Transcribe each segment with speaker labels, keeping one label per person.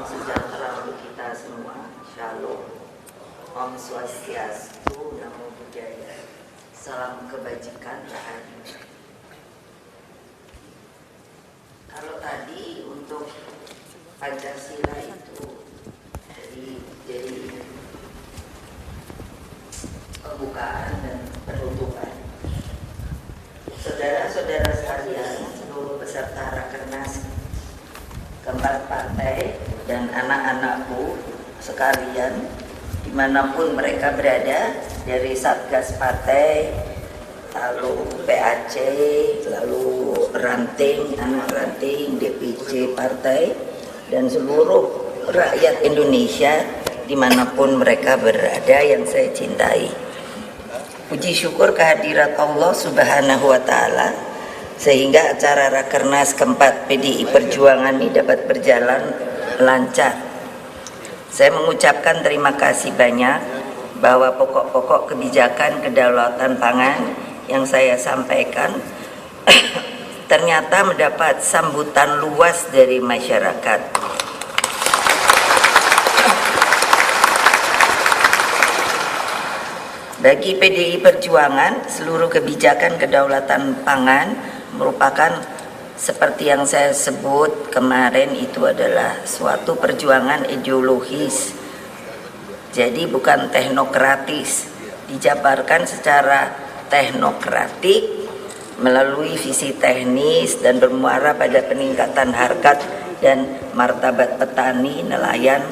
Speaker 1: sejahtera untuk kita semua. Shalom. Om Swastiastu, Namo Buddhaya. Salam kebajikan rahayu. Kalau tadi untuk Pancasila itu jadi pembukaan dan penutupan. Saudara-saudara sekalian, seluruh peserta Rakernas keempat partai dan anak-anakku sekalian dimanapun mereka berada, dari Satgas Partai, lalu PAC, lalu ranting, anak ranting, DPC Partai, dan seluruh rakyat Indonesia dimanapun mereka berada yang saya cintai. Puji syukur kehadirat Allah Subhanahu wa Ta'ala sehingga acara Rakernas keempat PDI Perjuangan ini dapat berjalan lancar. Saya mengucapkan terima kasih banyak bahwa pokok-pokok kebijakan kedaulatan pangan yang saya sampaikan ternyata mendapat sambutan luas dari masyarakat. Bagi PDI Perjuangan, seluruh kebijakan kedaulatan pangan merupakan seperti yang saya sebut kemarin, itu adalah suatu perjuangan ideologis. Jadi bukan teknokratis, dijabarkan secara teknokratik melalui visi teknis dan bermuara pada peningkatan harkat dan martabat petani, nelayan,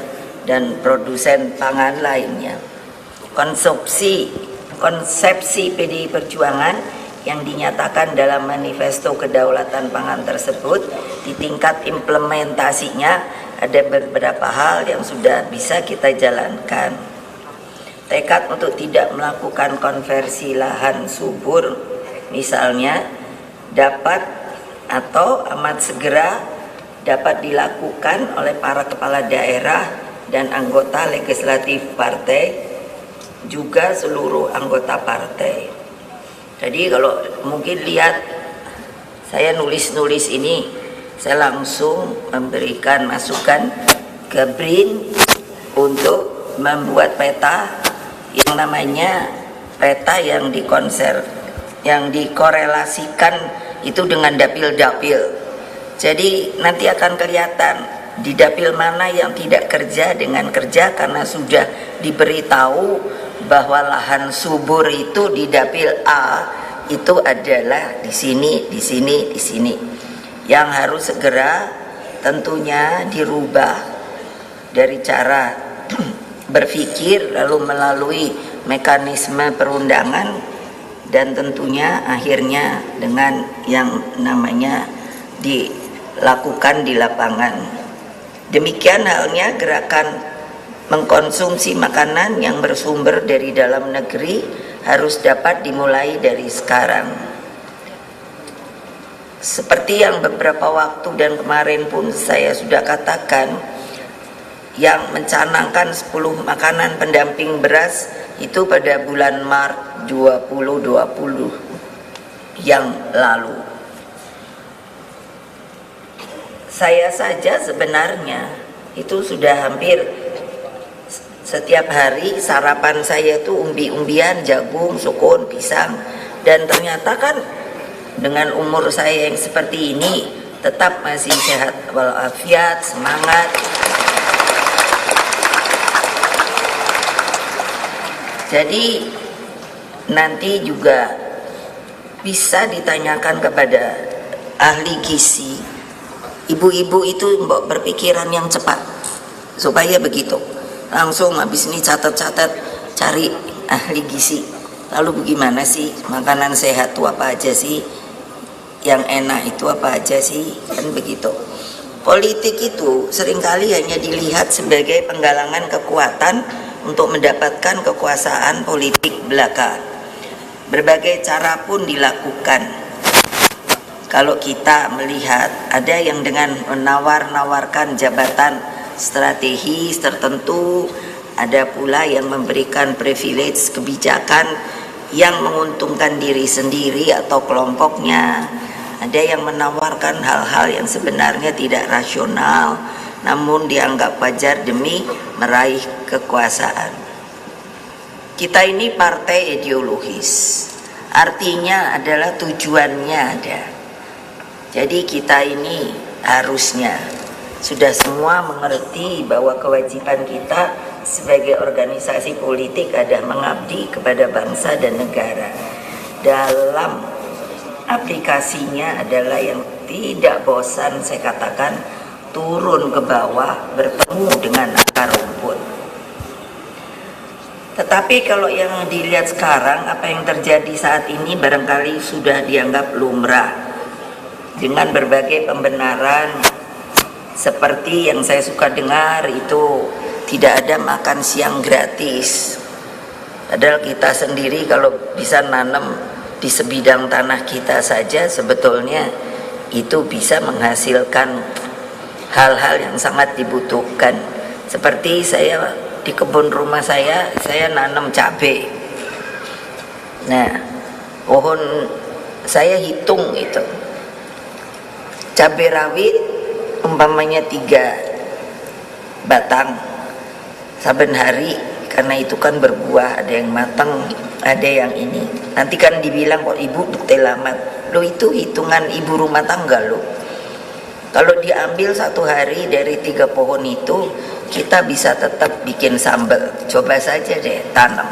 Speaker 1: dan produsen pangan lainnya. Konsepsi PDI Perjuangan yang dinyatakan dalam manifesto kedaulatan pangan tersebut, di tingkat implementasinya ada beberapa hal yang sudah bisa kita jalankan. Tekad untuk tidak melakukan konversi lahan subur misalnya dapat atau amat segera dapat dilakukan oleh para kepala daerah dan anggota legislatif partai, juga seluruh anggota partai. Jadi kalau mungkin lihat saya nulis ini, saya langsung memberikan masukan ke BRIN untuk membuat peta yang namanya peta yang dikorelasikan itu dengan dapil-dapil. Jadi nanti akan kelihatan di dapil mana yang tidak kerja dengan kerja, karena sudah diberitahu bahwa lahan subur itu di dapil A itu adalah di sini, di sini, di sini. Yang harus segera tentunya dirubah dari cara berpikir lalu melalui mekanisme perundangan, dan tentunya akhirnya dengan yang namanya dilakukan di lapangan. Demikian halnya gerakan mengkonsumsi makanan yang bersumber dari dalam negeri harus dapat dimulai dari sekarang. Seperti yang beberapa waktu dan kemarin pun saya sudah katakan, yang mencanangkan 10 makanan pendamping beras itu pada bulan Maret 2020 yang lalu. Saya saja sebenarnya itu sudah hampir setiap hari sarapan saya itu umbi-umbian, jagung, sukun, pisang, dan ternyata kan dengan umur saya yang seperti ini tetap masih sehat walafiat, semangat. Jadi nanti juga bisa ditanyakan kepada ahli gizi. Ibu-ibu itu berpikiran yang cepat supaya begitu. Langsung habis ini catat-catat, cari ahli gizi. Lalu bagaimana sih makanan sehat itu apa aja sih? Yang enak itu apa aja sih? Kan begitu. Politik itu seringkali hanya dilihat sebagai penggalangan kekuatan untuk mendapatkan kekuasaan politik belaka. Berbagai cara pun dilakukan. Kalau kita melihat ada yang dengan menawar-nawarkan jabatan strategis tertentu, ada pula yang memberikan privilege kebijakan yang menguntungkan diri sendiri atau kelompoknya, ada yang menawarkan hal-hal yang sebenarnya tidak rasional, namun dianggap wajar demi meraih kekuasaan. Kita ini partai ideologis, artinya adalah tujuannya ada. Jadi kita ini harusnya sudah semua mengerti bahwa kewajiban kita sebagai organisasi politik adalah mengabdi kepada bangsa dan negara. Dalam aplikasinya adalah yang tidak bosan, saya katakan, turun ke bawah bertemu dengan akar rumput. Tetapi kalau yang dilihat sekarang, apa yang terjadi saat ini barangkali sudah dianggap lumrah dengan berbagai pembenaran seperti yang saya suka dengar itu tidak ada makan siang gratis. Padahal kita sendiri kalau bisa nanam di sebidang tanah kita saja sebetulnya itu bisa menghasilkan hal-hal yang sangat dibutuhkan. Seperti saya di kebun rumah saya nanam cabai. Nah, pohon saya hitung itu cabai rawit umpamanya 3 batang saben hari, karena itu kan berbuah, ada yang matang, ada yang ini. Nanti kan dibilang kok ibu bukti lamat. Lo itu hitungan ibu rumah tangga lo. Kalau diambil 1 hari dari 3 pohon itu, kita bisa tetap bikin sambal. Coba saja deh tanam.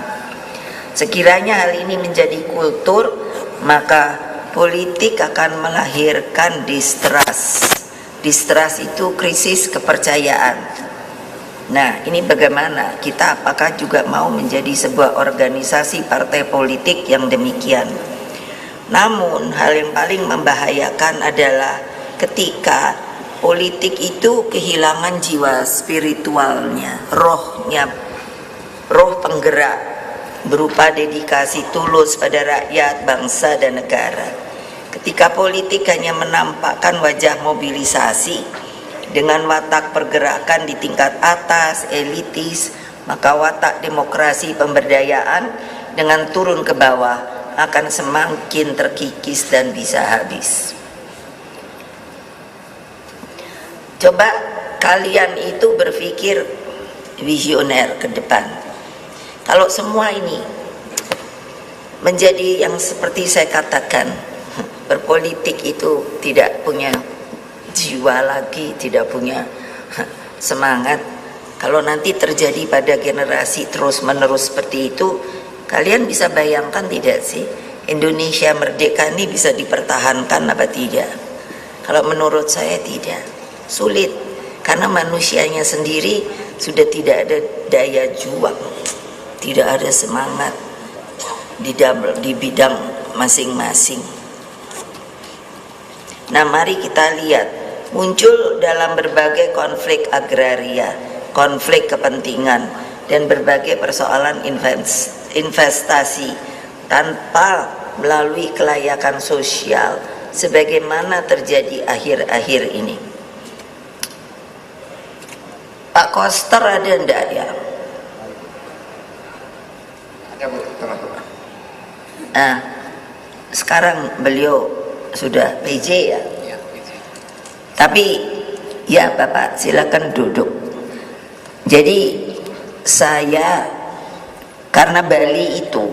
Speaker 1: Sekiranya hal ini menjadi kultur, maka politik akan melahirkan distrust. Distrust itu krisis kepercayaan. Nah, ini bagaimana? Kita apakah juga mau menjadi sebuah organisasi partai politik yang demikian? Namun, hal yang paling membahayakan adalah ketika politik itu kehilangan jiwa spiritualnya, rohnya, roh penggerak berupa dedikasi tulus pada rakyat, bangsa, dan negara. Ketika politik hanya menampakkan wajah mobilisasi dengan watak pergerakan di tingkat atas, elitis, maka watak demokrasi pemberdayaan dengan turun ke bawah akan semakin terkikis dan bisa habis. Coba kalian itu berpikir visioner ke depan. Kalau semua ini menjadi yang seperti saya katakan, berpolitik itu tidak punya jiwa lagi, tidak punya semangat. Kalau nanti terjadi pada generasi terus-menerus seperti itu, kalian bisa bayangkan tidak sih, Indonesia merdeka ini bisa dipertahankan apa tidak? Kalau menurut saya tidak, sulit, karena manusianya sendiri sudah tidak ada daya juang, tidak ada semangat di bidang masing-masing. Nah, mari kita lihat, muncul dalam berbagai konflik agraria, konflik kepentingan, dan berbagai persoalan investasi tanpa melalui kelayakan sosial sebagaimana terjadi akhir-akhir ini. Pak Koster ada enggak ya? Ada, Bu. Nah, sekarang beliau sudah PJ ya? Ya, PJ. Tapi ya Bapak silakan duduk. Jadi saya karena Bali itu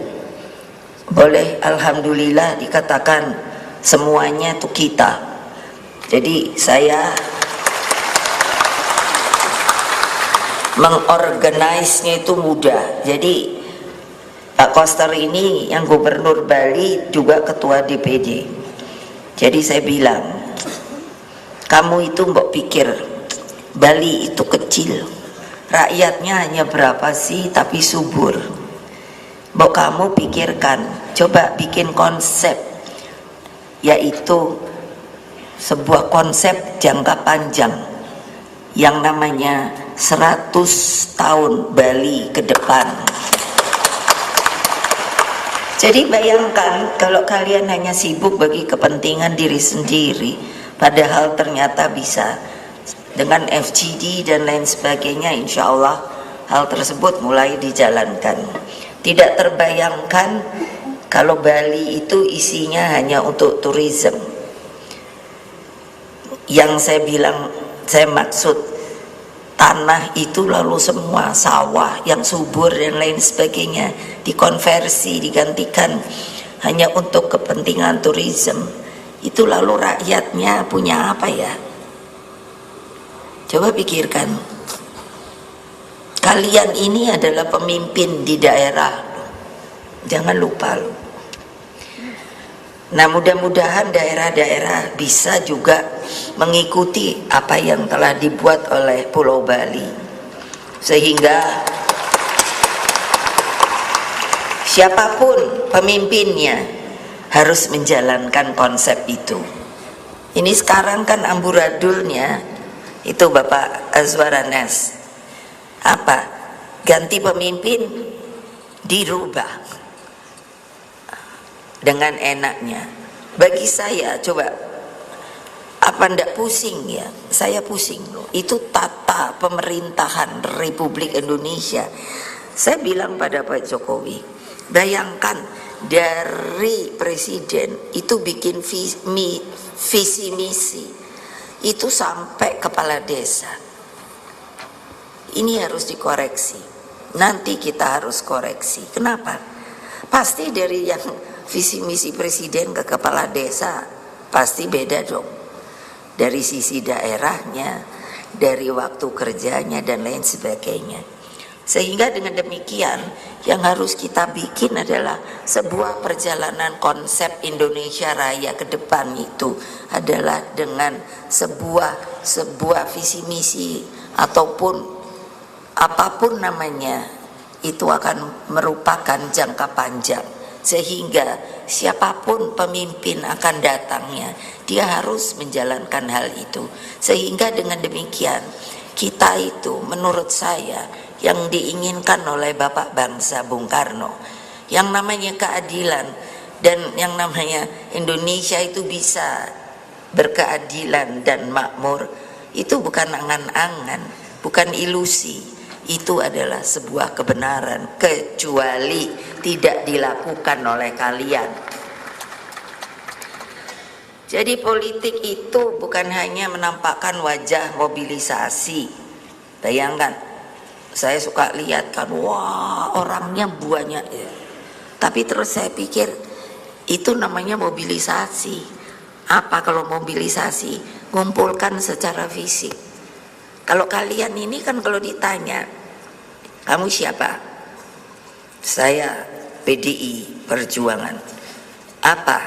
Speaker 1: boleh alhamdulillah dikatakan semuanya itu kita. Jadi saya mengorganisnya itu mudah. Jadi Pak Koster ini yang gubernur Bali juga ketua DPD. Jadi saya bilang, kamu itu mbok pikir Bali itu kecil, rakyatnya hanya berapa sih tapi subur. Mbok kamu pikirkan, coba bikin konsep, yaitu sebuah konsep jangka panjang yang namanya 100 tahun Bali ke depan. Jadi bayangkan kalau kalian hanya sibuk bagi kepentingan diri sendiri, padahal ternyata bisa dengan FGD dan lain sebagainya, insya Allah hal tersebut mulai dijalankan. Tidak terbayangkan kalau Bali itu isinya hanya untuk turisme. Yang saya bilang, saya maksud tanah itu lalu semua sawah yang subur dan lain sebagainya dikonversi, digantikan hanya untuk kepentingan turisme, itu lalu rakyatnya punya apa ya? Coba pikirkan. Kalian ini adalah pemimpin di daerah, jangan lupa loh. Nah, mudah-mudahan daerah-daerah bisa juga mengikuti apa yang telah dibuat oleh Pulau Bali, sehingga siapapun pemimpinnya harus menjalankan konsep itu. Ini sekarang kan amburadulnya itu Bapak Azwaranas, apa? Ganti pemimpin dirubah dengan enaknya. Bagi saya, coba, apa ndak pusing ya? Saya pusing loh. Itu tata pemerintahan Republik Indonesia. Saya bilang pada Pak Jokowi, bayangkan dari presiden itu bikin visi misi itu sampai kepala desa. Ini harus dikoreksi. Nanti kita harus koreksi. Kenapa? Pasti dari yang visi misi presiden ke kepala desa pasti beda dong, dari sisi daerahnya, dari waktu kerjanya dan lain sebagainya. Sehingga dengan demikian yang harus kita bikin adalah sebuah perjalanan konsep Indonesia Raya ke depan, itu adalah dengan sebuah visi misi ataupun apapun namanya, itu akan merupakan jangka panjang. Sehingga siapapun pemimpin akan datangnya, dia harus menjalankan hal itu. Sehingga dengan demikian kita itu menurut saya yang diinginkan oleh Bapak Bangsa Bung Karno, yang namanya keadilan dan yang namanya Indonesia itu bisa berkeadilan dan makmur, itu bukan angan-angan, bukan ilusi. Itu adalah sebuah kebenaran, kecuali tidak dilakukan oleh kalian. Jadi politik itu bukan hanya menampakkan wajah mobilisasi. Bayangkan, saya suka lihat kan, wah orangnya banyak ya. Tapi terus saya pikir, itu namanya mobilisasi. Apa kalau mobilisasi? Ngumpulkan secara fisik. Kalau kalian ini kan kalau ditanya, kamu siapa? Saya PDI Perjuangan. Apa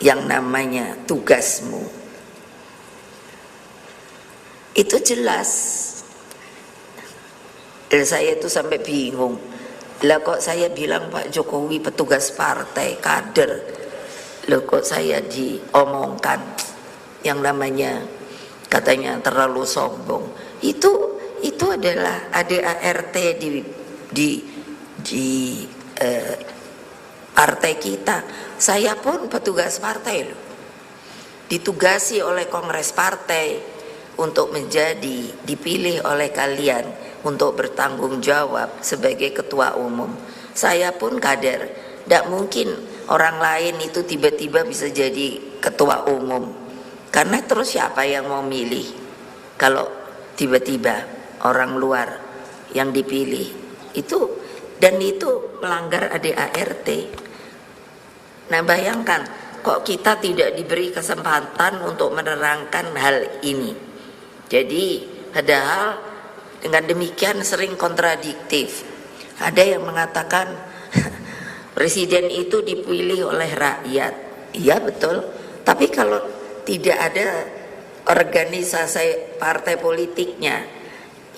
Speaker 1: yang namanya tugasmu? Itu jelas. Saya itu sampai bingung. Lah kok saya bilang Pak Jokowi petugas partai, kader. Lah kok saya diomongkan yang namanya katanya terlalu sombong. Itu adalah ADART di partai kita. Saya pun petugas partai loh, ditugasi oleh kongres partai untuk dipilih oleh kalian untuk bertanggung jawab sebagai ketua umum. Saya pun kader. Tidak mungkin orang lain itu tiba-tiba bisa jadi ketua umum, karena terus siapa yang mau milih kalau tiba-tiba orang luar yang dipilih itu, dan itu melanggar ADART. Nah bayangkan, kok kita tidak diberi kesempatan untuk menerangkan hal ini. Jadi padahal dengan demikian sering kontradiktif. Ada yang mengatakan presiden itu dipilih oleh rakyat. Iya betul, tapi kalau tidak ada organisasi partai politiknya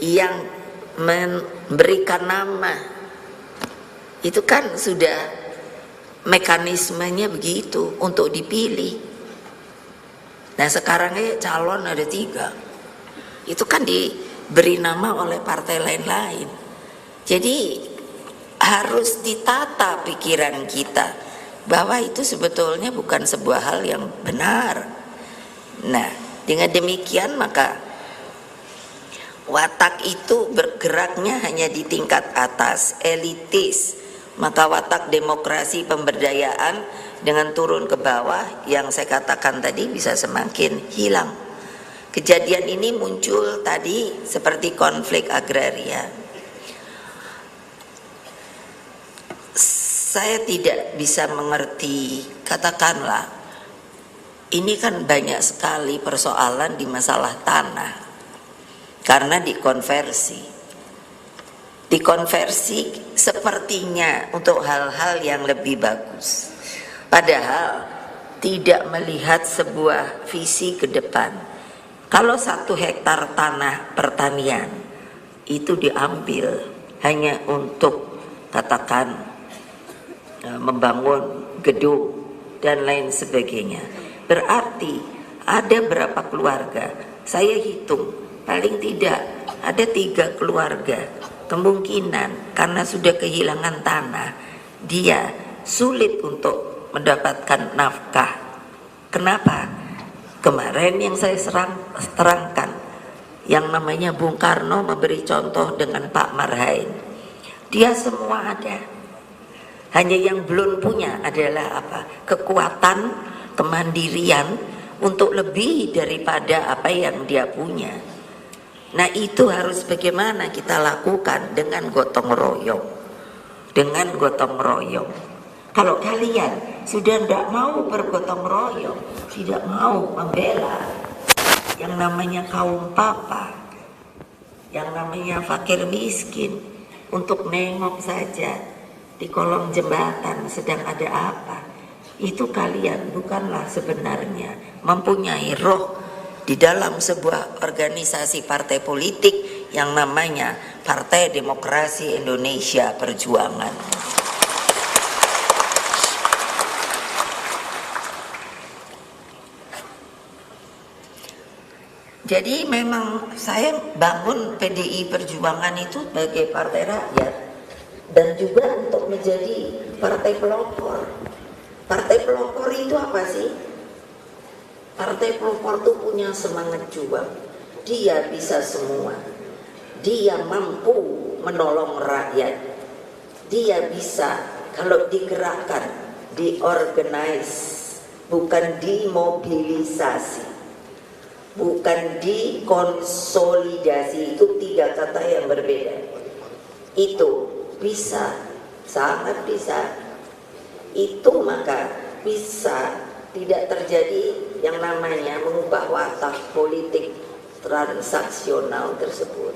Speaker 1: yang memberikan nama, itu kan sudah mekanismenya begitu untuk dipilih. Nah sekarang calon ada 3, itu kan diberi nama oleh partai lain-lain. Jadi harus ditata pikiran kita bahwa itu sebetulnya bukan sebuah hal yang benar. Nah dengan demikian maka watak itu bergeraknya hanya di tingkat atas, elitis. Maka watak demokrasi pemberdayaan dengan turun ke bawah yang saya katakan tadi bisa semakin hilang. Kejadian ini muncul tadi seperti konflik agraria. Saya tidak bisa mengerti, katakanlah, ini kan banyak sekali persoalan di masalah tanah, karena dikonversi sepertinya untuk hal-hal yang lebih bagus. Padahal tidak melihat sebuah visi ke depan. Kalau 1 hektar tanah pertanian itu diambil hanya untuk katakan membangun gedung dan lain sebagainya, berarti ada berapa keluarga? Saya hitung paling tidak ada 3 keluarga kemungkinan karena sudah kehilangan tanah, dia sulit untuk mendapatkan nafkah. Kenapa? Kemarin yang saya terangkan, yang namanya Bung Karno memberi contoh dengan Pak Marhain. Dia semua ada. Hanya yang belum punya adalah apa? Kekuatan, kemandirian untuk lebih daripada apa yang dia punya. Nah, itu harus bagaimana kita lakukan dengan gotong royong. Dengan gotong royong. Kalau kalian sudah tidak mau bergotong royong, tidak mau membela yang namanya kaum papa, yang namanya fakir miskin, untuk nengok saja di kolong jembatan sedang ada apa, itu kalian bukanlah sebenarnya mempunyai roh di dalam sebuah organisasi partai politik yang namanya Partai Demokrasi Indonesia Perjuangan. Jadi memang saya bangun PDI Perjuangan itu sebagai partai rakyat dan juga untuk menjadi partai pelopor. Partai pelopor itu apa sih? Partai pelopor itu punya semangat juang. Dia bisa semua. Dia mampu menolong rakyat. Dia bisa kalau digerakkan, diorganize, bukan dimobilisasi. Bukan dikonsolidasi, itu 3 kata yang berbeda. Itu bisa, sangat bisa. Itu maka bisa tidak terjadi yang namanya mengubah watak politik transaksional tersebut.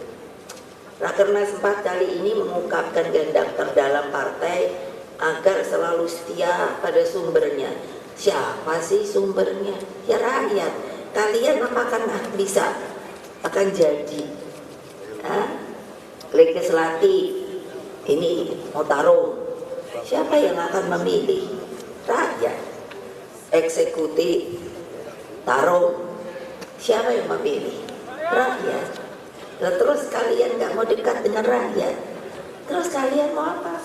Speaker 1: Rakernas 4 kali ini mengungkapkan kehendak terdalam partai agar selalu setia pada sumbernya. Siapa sih sumbernya? Ya rakyat. Kalian apakah bisa akan jadi legislatif ini mau tarung, siapa yang akan memilih? Rakyat. Eksekutif tarung, siapa yang memilih? Rakyat. Nah, terus kalian gak mau dekat dengan rakyat, terus kalian mau apa?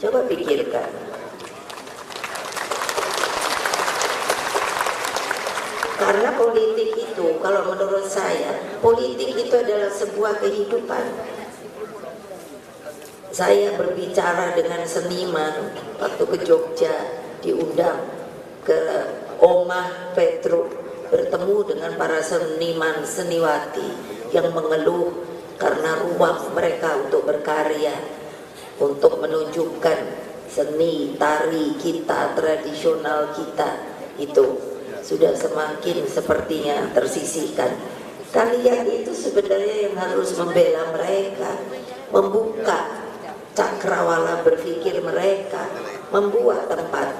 Speaker 1: Coba pikirkan. Karena politik itu, kalau menurut saya, politik itu adalah sebuah kehidupan. Saya berbicara dengan seniman waktu ke Jogja, diundang ke Omah Petruk, bertemu dengan para seniman seniwati yang mengeluh karena ruang mereka untuk berkarya, untuk menunjukkan seni tari kita, tradisional kita itu sudah semakin sepertinya tersisihkan. Kalian itu sebenarnya yang harus membela mereka, membuka cakrawala berpikir mereka, membuat tempat.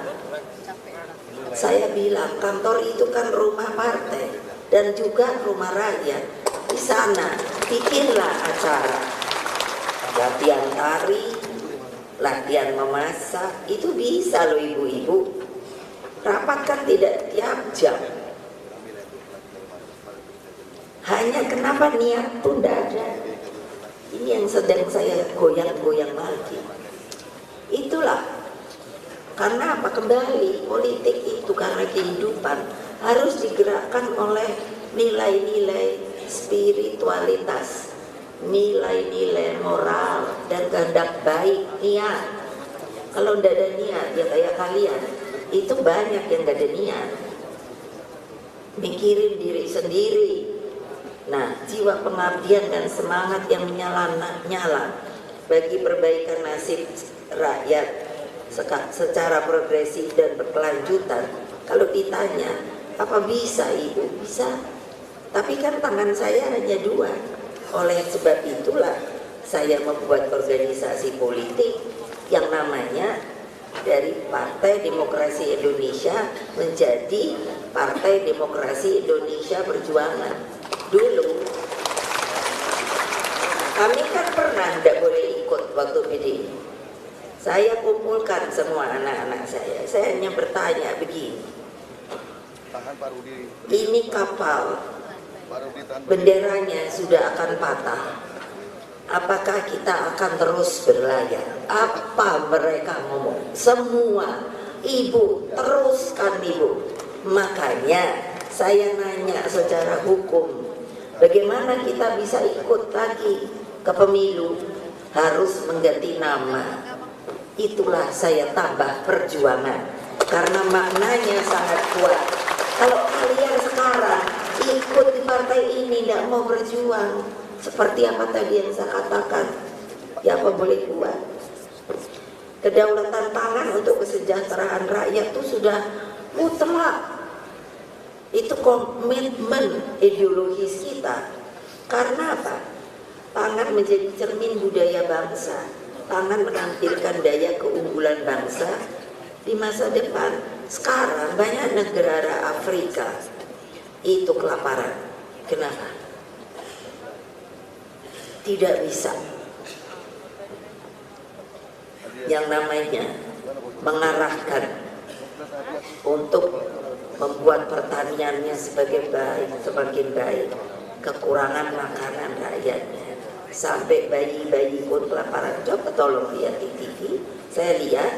Speaker 1: Saya bilang kantor itu kan rumah partai dan juga rumah rakyat. Di sana bikinlah acara, latihan tari, latihan memasak, itu bisa loh ibu-ibu. Rapat kan tidak tiap jam. Hanya kenapa niat pun tidak ada. Ini yang sedang saya goyang-goyang lagi. Itulah. Karena apa? Kembali politik itu karena kehidupan harus digerakkan oleh nilai-nilai spiritualitas, nilai-nilai moral dan kehendak baik, niat. Kalau tidak ada niat ya kayak kalian, itu banyak yang gak ada niat. mikirin diri sendiri. Nah, jiwa pengabdian dan semangat yang menyala-nyala bagi perbaikan nasib rakyat secara progresif dan berkelanjutan. Kalau ditanya, apa bisa Ibu? Bisa. Tapi kan tangan saya hanya dua. Oleh sebab itulah saya membuat organisasi politik yang namanya dari Partai Demokrasi Indonesia menjadi Partai Demokrasi Indonesia Perjuangan. Dulu kami kan pernah tidak boleh ikut waktu PDI. Saya kumpulkan semua anak-anak saya hanya bertanya begini, ini kapal benderanya sudah akan patah, apakah kita akan terus berlayar? Apa mereka ngomong? Semua, Ibu, teruskan Ibu. Makanya saya nanya secara hukum, bagaimana kita bisa ikut lagi ke pemilu? Harus mengganti nama. Itulah saya tambah perjuangan, karena maknanya sangat kuat. Kalau kalian sekarang ikut di partai ini tidak mau berjuang, seperti apa tadi yang saya katakan, ya apa boleh buat? Kedaulatan pangan untuk kesejahteraan rakyat itu sudah mutlak. Itu komitmen ideologis kita. Karena apa? Pangan menjadi cermin budaya bangsa. Pangan menampilkan daya keunggulan bangsa di masa depan. Sekarang banyak negara Afrika itu kelaparan. Kenapa? Tidak bisa yang namanya mengarahkan untuk membuat pertaniannya semakin baik, kekurangan makanan rakyatnya, sampai bayi-bayi pun kelaparan. Coba tolong lihat di TV, saya lihat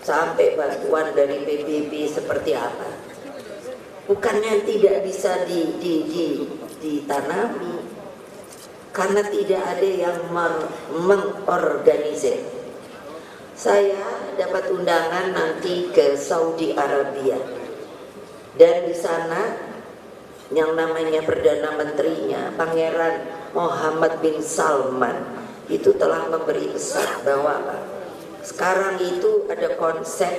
Speaker 1: sampai bantuan dari PBB seperti apa. Bukannya tidak bisa ditanami, karena tidak ada yang mengorganisir. Saya dapat undangan nanti ke Saudi Arabia, dan di sana yang namanya Perdana Menterinya Pangeran Mohammed bin Salman itu telah memberi pesan bahwa sekarang itu ada konsep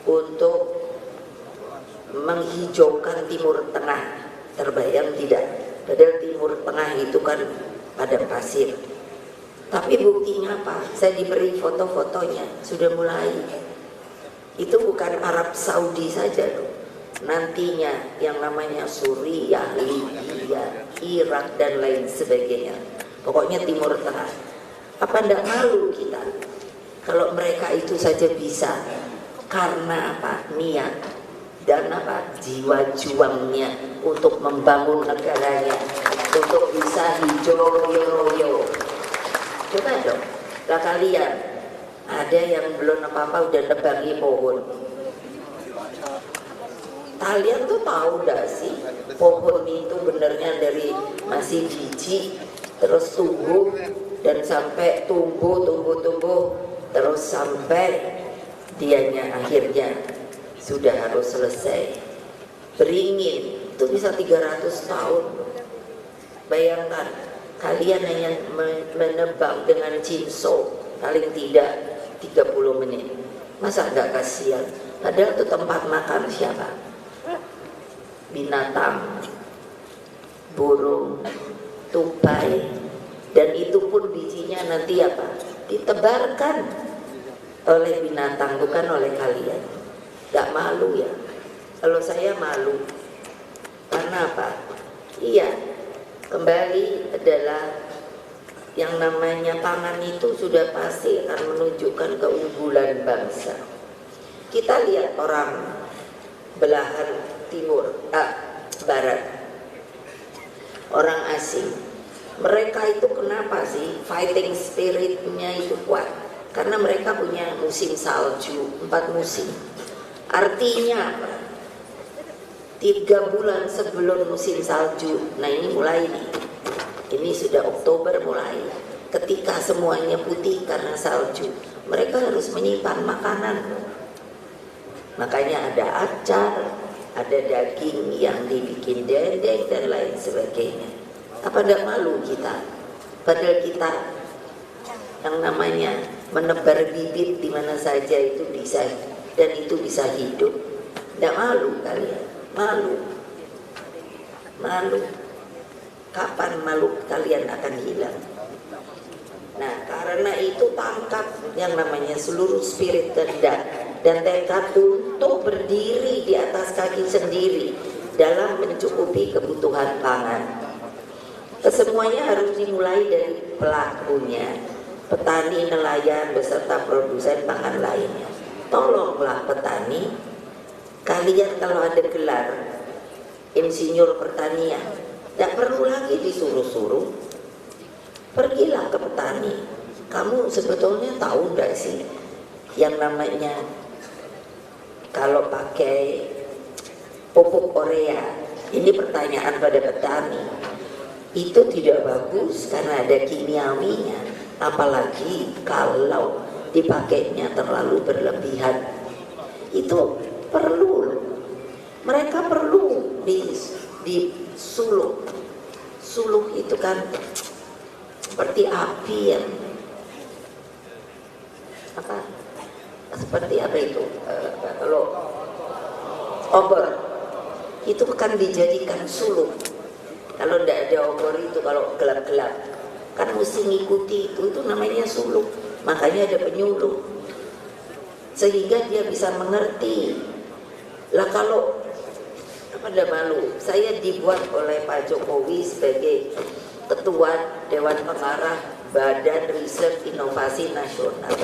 Speaker 1: untuk menghijaukan Timur Tengah. Terbayang tidak? Padahal Timur Tengah itu kan padang pasir. Tapi buktinya apa? Saya diberi foto-fotonya, sudah mulai. Itu bukan Arab Saudi saja loh. Nantinya yang namanya Suriah, Libya, Irak dan lain sebagainya. Pokoknya Timur Tengah. Apa tidak malu kita kalau mereka itu saja bisa? Karena apa? Niat dan apa? Jiwa juangnya untuk membangun negaranya, untuk bisa hijau royo-royo. Coba dong, lah kalian ada yang belum apa-apa udah nebangi pohon. Kalian tuh tahu gak sih pohon itu benernya dari masih biji terus tumbuh dan sampai tumbuh terus sampai dianya akhirnya sudah harus selesai. Beringin itu bisa 300 tahun. Bayangkan kalian hanya menebang dengan cinso paling tidak 30 menit. Masa gak kasihan? Padahal itu tempat makan siapa? Binatang, burung, tupai, dan itu pun bijinya nanti apa? Ditebarkan oleh binatang, bukan oleh kalian. Gak malu ya? Kalau saya malu. Karena apa? Iya, kembali adalah yang namanya pangan itu sudah pasti akan menunjukkan keunggulan bangsa. Kita lihat orang belahan barat, orang asing, mereka itu kenapa sih fighting spiritnya itu kuat? Karena mereka punya musim salju, 4 musim. Artinya apa? 3 bulan sebelum musim salju, nah ini mulai nih, ini sudah Oktober mulai, ketika semuanya putih karena salju, mereka harus menyimpan makanan. Makanya ada acar, ada daging yang dibikin dendeng dan lain sebagainya. Apa tidak malu kita? Padahal kita yang namanya menebar bibit di mana saja itu bisa, dan itu bisa hidup. Tidak malu kalian? Malu. Malu. Kapan malu kalian akan hilang? Nah, karena itu tangkap yang namanya seluruh spirit kehendak dan tekad untuk berdiri di atas kaki sendiri dalam mencukupi kebutuhan pangan. Kesemuanya harus dimulai dari pelakunya, petani, nelayan, beserta produsen pangan lainnya. Tolonglah petani, kalian kalau ada gelar insinyur pertanian, tidak perlu lagi disuruh-suruh. Pergilah ke petani. Kamu sebetulnya tahu nggak sih yang namanya kalau pakai pupuk urea, ini pertanyaan pada petani, itu tidak bagus karena ada kimiawinya, apalagi kalau dipakainya terlalu berlebihan. Itu perlu, mereka perlu disuluh. Suluh itu kan seperti api yang apa? Seperti apa itu? Kalau obor itu kan dijadikan suluh. Kalau tidak ada obor itu, kalau gelap-gelap, kan mesti ngikuti itu namanya suluh. Makanya ada penyuluh, sehingga dia bisa mengerti. Lah kalau pada malu, saya dibuat oleh Pak Jokowi sebagai Ketua Dewan Pengarah Badan Riset Inovasi Nasional.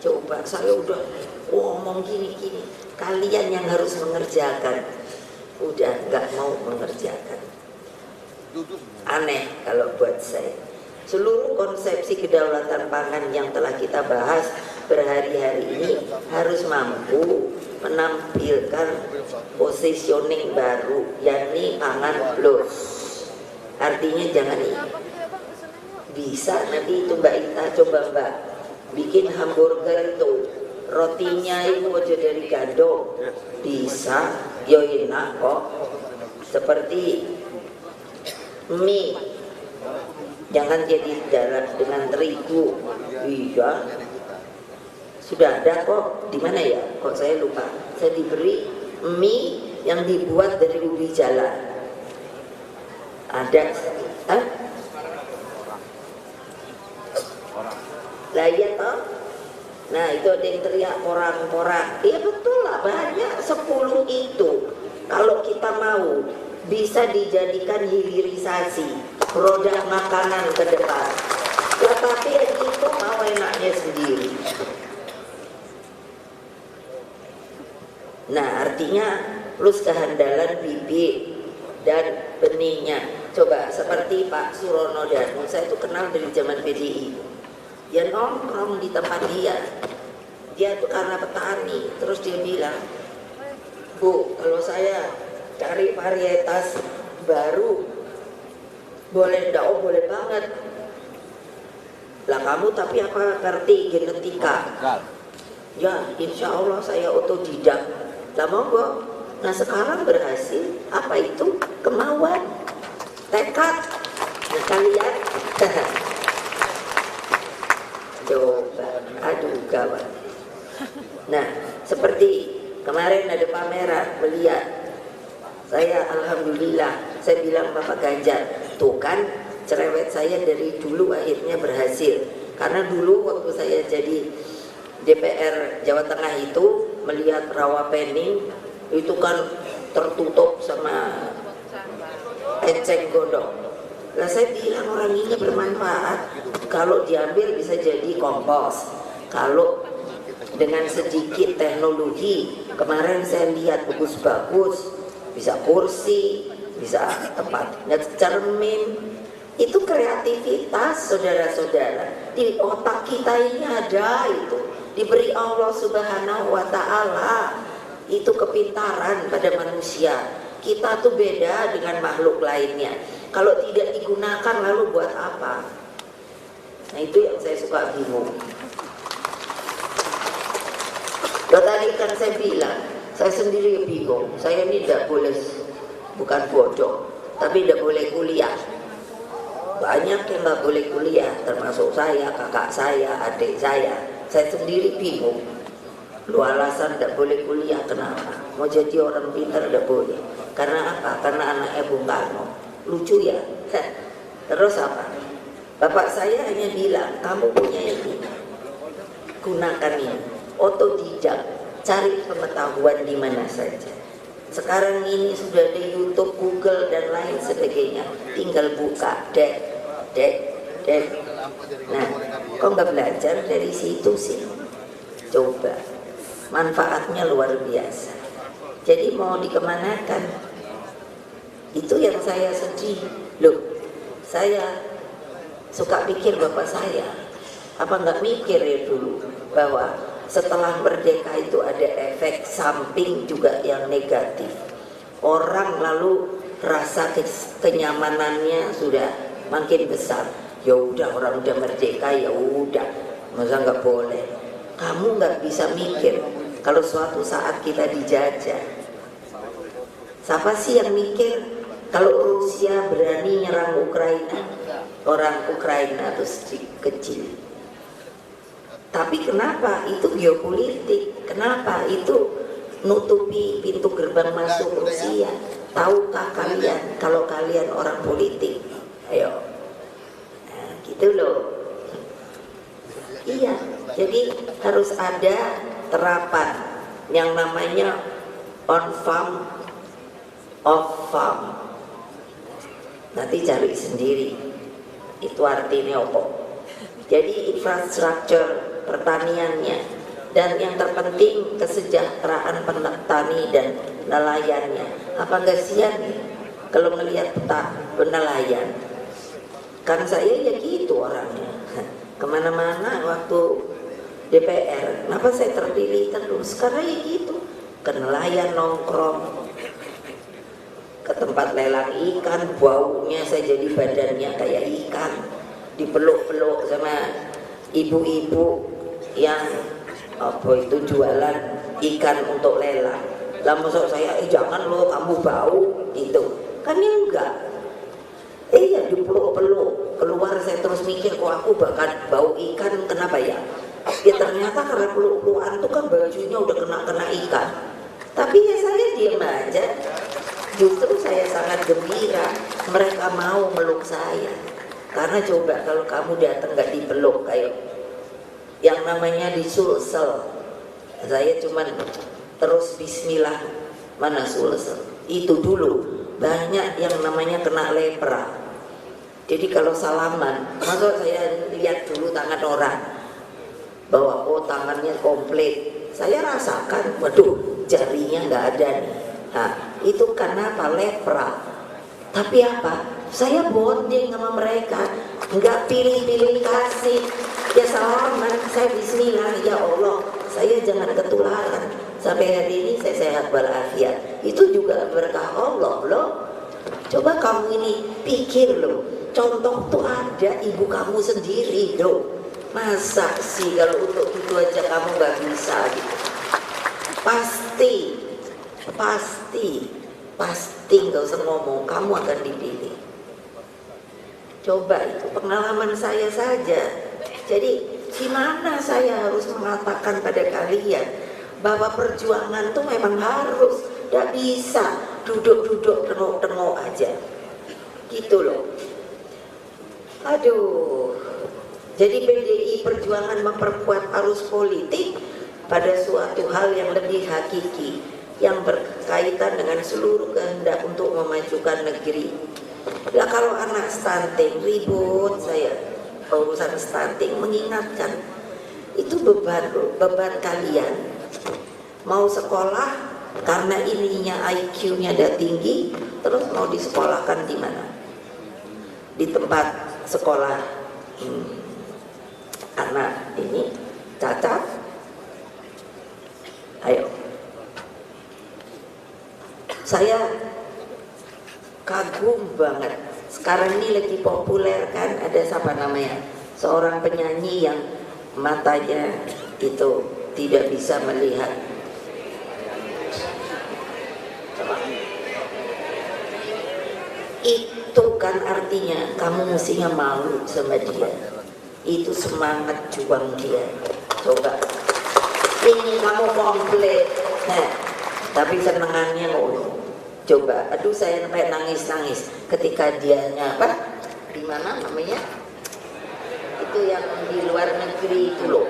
Speaker 1: Coba saya udah ngomong gini-gini, kalian yang harus mengerjakan, udah nggak mau mengerjakan. Aneh kalau buat saya. Seluruh konsepsi kedaulatan pangan yang telah kita bahas berhari-hari ini harus mampu menampilkan positioning baru, yakni pangan plus. Artinya jangan bisa nanti itu Mbak Ita, coba Mbak bikin hamburger itu rotinya itu aja dari gandum, bisa, yo enak kok. Seperti mie, jangan jadi darat dengan terigu, iya. Sudah ada kok, di mana ya? Kok saya lupa. Saya diberi mie yang dibuat dari ubi jalar. Ada, lah iya toh. Nah itu ada yang teriak porang-porang. Iya betul lah, banyak 10 itu. Kalau kita mau bisa dijadikan hilirisasi produk makanan ke depan. Lah tapi yang itu mau enaknya sendiri. Nah artinya plus kehandalan bibit dan benihnya. Coba seperti Pak Surono Danu, saya itu kenal dari zaman PDI. Dia nongkrong di tempat dia itu karena petani. Terus dia bilang, Bu, kalau saya cari varietas baru boleh enggak? Oh boleh banget. Lah kamu tapi apa ngerti genetika? Ya insya Allah saya otodidak. Lah monggo. Nah sekarang berhasil. Apa itu? Kemauan, tekad. Nah kalian coba, aduh gawat. Nah seperti kemarin ada pameran melihat, saya alhamdulillah, saya bilang Bapak Ganjar, tuh kan cerewet saya dari dulu akhirnya berhasil. Karena dulu waktu saya jadi DPR Jawa Tengah itu melihat Rawapening itu kan tertutup sama eceng gondok. Lah saya bilang orang ini bermanfaat, kalau diambil bisa jadi kompos. Kalau dengan sedikit teknologi, kemarin saya lihat bagus-bagus, bisa kursi, bisa tempat cermin. Itu kreativitas saudara-saudara. Di otak kita ini ada itu, diberi Allah Subhanahu wa Ta'ala. Itu kepintaran pada manusia. Kita tuh beda dengan makhluk lainnya. Kalau tidak digunakan lalu buat apa? Nah itu yang saya suka bingung. Tadi kan saya bilang Saya sendiri bingung. Saya ini tidak boleh, bukan bodoh, tapi tidak boleh kuliah. Banyak yang nggak boleh kuliah, termasuk saya, kakak saya, adik saya. Saya sendiri bingung. Lu alasan tidak boleh kuliah, kenapa? Mau jadi orang pintar tidak boleh. Karena apa? Karena anaknya Bung Karno. Lucu ya. Terus apa? Bapak saya hanya bilang, kamu punya ini, gunakan ini, otodidak, cari pengetahuan di mana saja. Sekarang ini sudah ada YouTube, Google dan lain sebagainya. Tinggal buka, dek. Nah, kok nggak belajar dari situ sih? Coba, manfaatnya luar biasa. Jadi mau dikemanakan? Itu yang saya sedih. Loh, saya suka pikir bapak saya, apa nggak mikir ya dulu bahwa setelah merdeka itu ada efek samping juga yang negatif. Orang lalu rasa kenyamanannya sudah makin besar. Ya udah, orang udah merdeka, ya udah, masa nggak boleh. Kamu nggak bisa mikir kalau suatu saat kita dijajah. Siapa sih yang mikir kalau Rusia berani nyerang Ukraina? Orang Ukraina itu kecil. Tapi kenapa? Itu geopolitik. Kenapa? Itu nutupi pintu gerbang masuk Rusia. Tahukah kalian kalau kalian orang politik? Ayo. Nah, gitu loh. Iya, jadi harus ada terapan yang namanya on farm, off farm. Nanti cari sendiri. Itu artinya apa? Jadi infrastruktur pertaniannya, dan yang terpenting kesejahteraan petani dan nelayannya. Apa nggak sian nih kalau melihat penelayan? Kan saya ya gitu orangnya. Kemana-mana waktu DPR, kenapa saya terpilih terus? Karena ya gitu, ke nelayan nongkrong, ke tempat lelang ikan, baunya saya jadi badannya kayak ikan, dipeluk-peluk sama ibu-ibu yang apa itu jualan ikan untuk lelang. Lah maksud saya, jangan lo kamu bau gitu, kan ya enggak. Ya dipeluk-peluk, keluar saya terus mikir, kok aku bakal bau ikan, kenapa ya? Ya ternyata karena peluk-pelukan tuh kan bajunya udah kena ikan. Tapi ya saya diam aja. Justru saya sangat gembira mereka mau meluk saya. Karena coba kalau kamu datang gak dipeluk kayak yang namanya disulsel, saya cuman terus bismillah, mana sulsel? Itu dulu banyak yang namanya kena lepra. Jadi kalau salaman, masa saya lihat dulu tangan orang bahwa oh tangannya komplit, saya rasakan, waduh jarinya nggak ada nih. Nah, itu karena apa? Lepra. Tapi apa? Saya bonding sama mereka, nggak pilih-pilih kasih. Ya salaman, saya bismillah, ya Allah, saya jangan ketularan. Sampai hari ini saya sehat walafiat. Itu juga berkah Allah loh. Coba kamu ini pikir loh, contoh tuh ada ibu kamu sendiri loh. Masa sih kalau untuk itu aja kamu nggak bisa gitu? Pasti nggak usah ngomong, kamu akan dipilih. Coba itu pengalaman saya saja. Jadi gimana saya harus mengatakan pada kalian bahwa perjuangan tuh memang harus, tidak bisa duduk-duduk tengok-tengok aja gitu loh. Aduh, jadi PDI Perjuangan memperkuat arus politik pada suatu hal yang lebih hakiki, yang berkaitan dengan seluruh kehendak untuk memajukan negeri. Lah kalau anak stunting ribut saya urusan stunting, mengingatkan itu beban kalian mau sekolah karena ininya IQ-nya udah tinggi, terus mau disekolahkan di mana? Di tempat sekolah anak ini cacat. Ayo, saya kagum banget. Sekarang ini lagi populer kan, ada siapa namanya, seorang penyanyi yang matanya itu tidak bisa melihat. Itu kan artinya kamu mestinya malu sama dia. Itu semangat juang dia. Coba ini kamu komplit, tapi senengannya coba, aduh saya sampai nangis ketika dianya apa? Di mana namanya? Itu yang di luar negeri itu loh.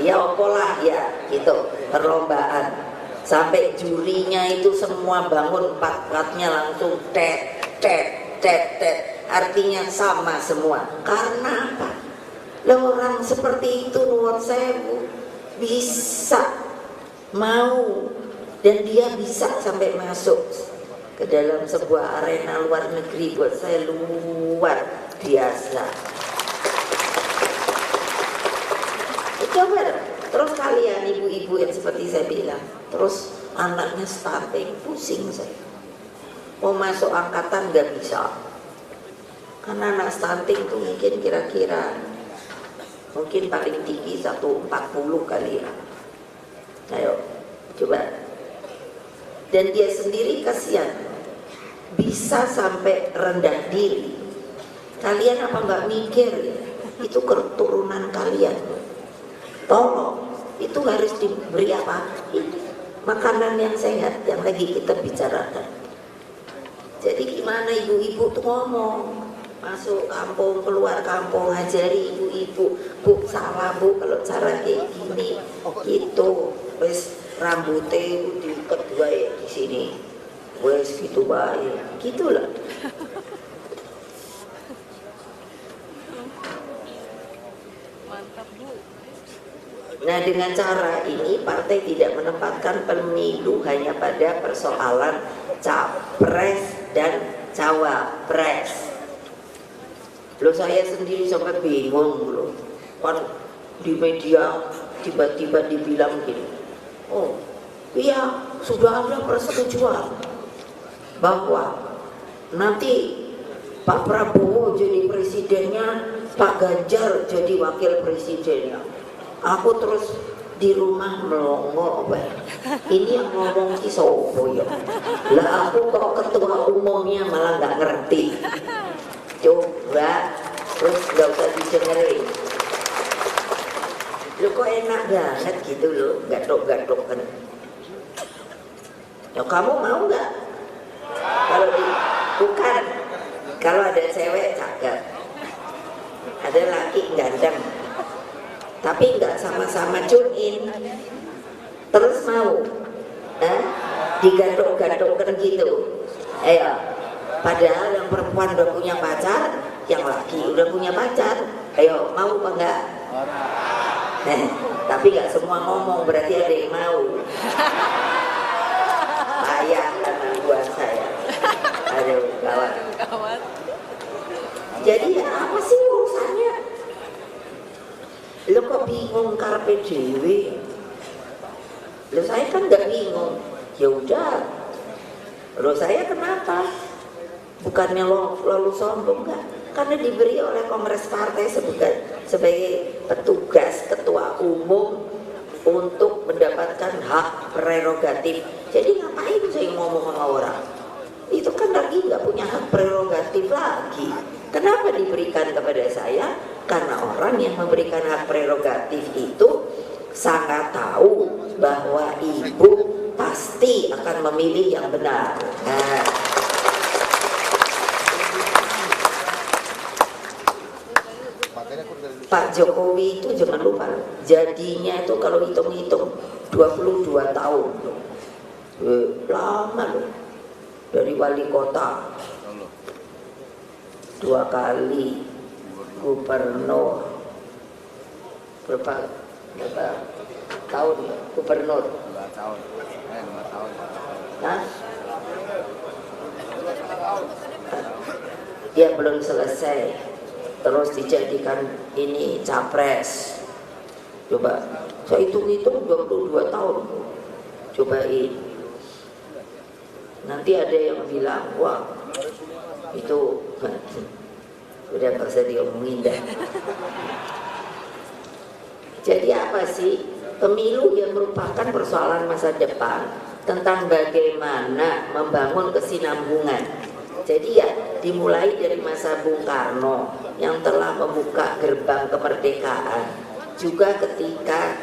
Speaker 1: Ya opolah ya, gitu perlombaan. Sampai jurinya itu semua bangun 4-4-nya langsung tet. Artinya sama semua. Karena apa? Orang seperti itu nuwun sewu bisa mau dan dia bisa sampai masuk ke dalam sebuah arena luar negeri, buat saya luar biasa. Coba terus kalian ibu-ibu yang seperti saya bilang, terus anaknya stunting, pusing saya. Mau masuk angkatan nggak bisa, karena anak stunting itu mungkin kira-kira mungkin paling tinggi 140 kali ya. Ayo coba. Dan dia sendiri kasihan, bisa sampai rendah diri. Kalian apa nggak mikir itu keturunan kalian? Tolong, itu harus diberi apa? Makanan yang sehat yang lagi kita bicarakan. Jadi gimana ibu-ibu tuh ngomong, masuk kampung, keluar kampung, ajari ibu-ibu, bu salah bu kalau cara kayak gini, gitu. Wes rambutnya diikat baik di sini, wes gitu baik, gitulah. Nah, dengan cara ini partai tidak menempatkan pemilu hanya pada persoalan capres dan cawapres. Loh, saya sendiri sampai bingung loh. Kan di media tiba-tiba dibilang gini, oh iya sudah ada persetujuan bahwa nanti Pak Prabowo jadi presidennya, Pak Ganjar jadi wakil presidennya. Aku terus di rumah melongo, ini yang ngomong si sopo ya. Lah aku kok ketua umumnya malah nggak ngerti. Coba terus nggak usah didengerin. Lu kok enak banget gitu loh, gatok-gatok kan. Ya kamu mau nggak? Kalau bukan, kalau ada cewek cakep, ada laki ganteng, tapi nggak sama-sama tune in, terus mau digadok-gadokkan gitu. Ayo, padahal yang perempuan udah punya pacar, yang laki udah punya pacar. Ayo, mau apa enggak? Tapi nggak semua ngomong, berarti ada yang mau. Ayah anak buah saya. Aduh, kawan. Jadi apa sih urusannya? Lo kok bingung karpe dewe? Lo saya kan nggak bingung. Ya udah. Lo saya kenapa? Bukannya lalu sombong enggak? Karena diberi oleh Kongres Partai sebagai petugas ketua umum untuk mendapatkan hak prerogatif. Jadi ngapain saya ngomong sama orang? Itu kan lagi nggak punya hak prerogatif lagi. Kenapa diberikan kepada saya? Karena orang yang memberikan hak prerogatif itu sangat tahu bahwa ibu pasti akan memilih yang benar. Nah, Pak Jokowi itu jangan lupa, jadinya itu kalau hitung-hitung 22 tahun. Lama loh. Dari wali kota 2 kali, gubernur berapa tahun gubernur? 2 tahun. 2 tahun. Hah? Dia belum selesai, terus dijadikan ini capres. Coba saya hitung-hitung 22 tahun. Cobain. Nanti ada yang bilang, wah itu udah gak usah diomongin dah. Jadi apa sih? Pemilu yang merupakan persoalan masa depan tentang bagaimana membangun kesinambungan. Jadi ya dimulai dari masa Bung Karno yang telah membuka gerbang kemerdekaan, juga ketika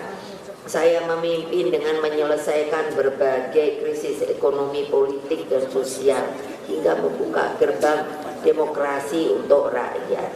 Speaker 1: saya memimpin dengan menyelesaikan berbagai krisis ekonomi, politik, dan sosial hingga membuka gerbang demokrasi untuk rakyat.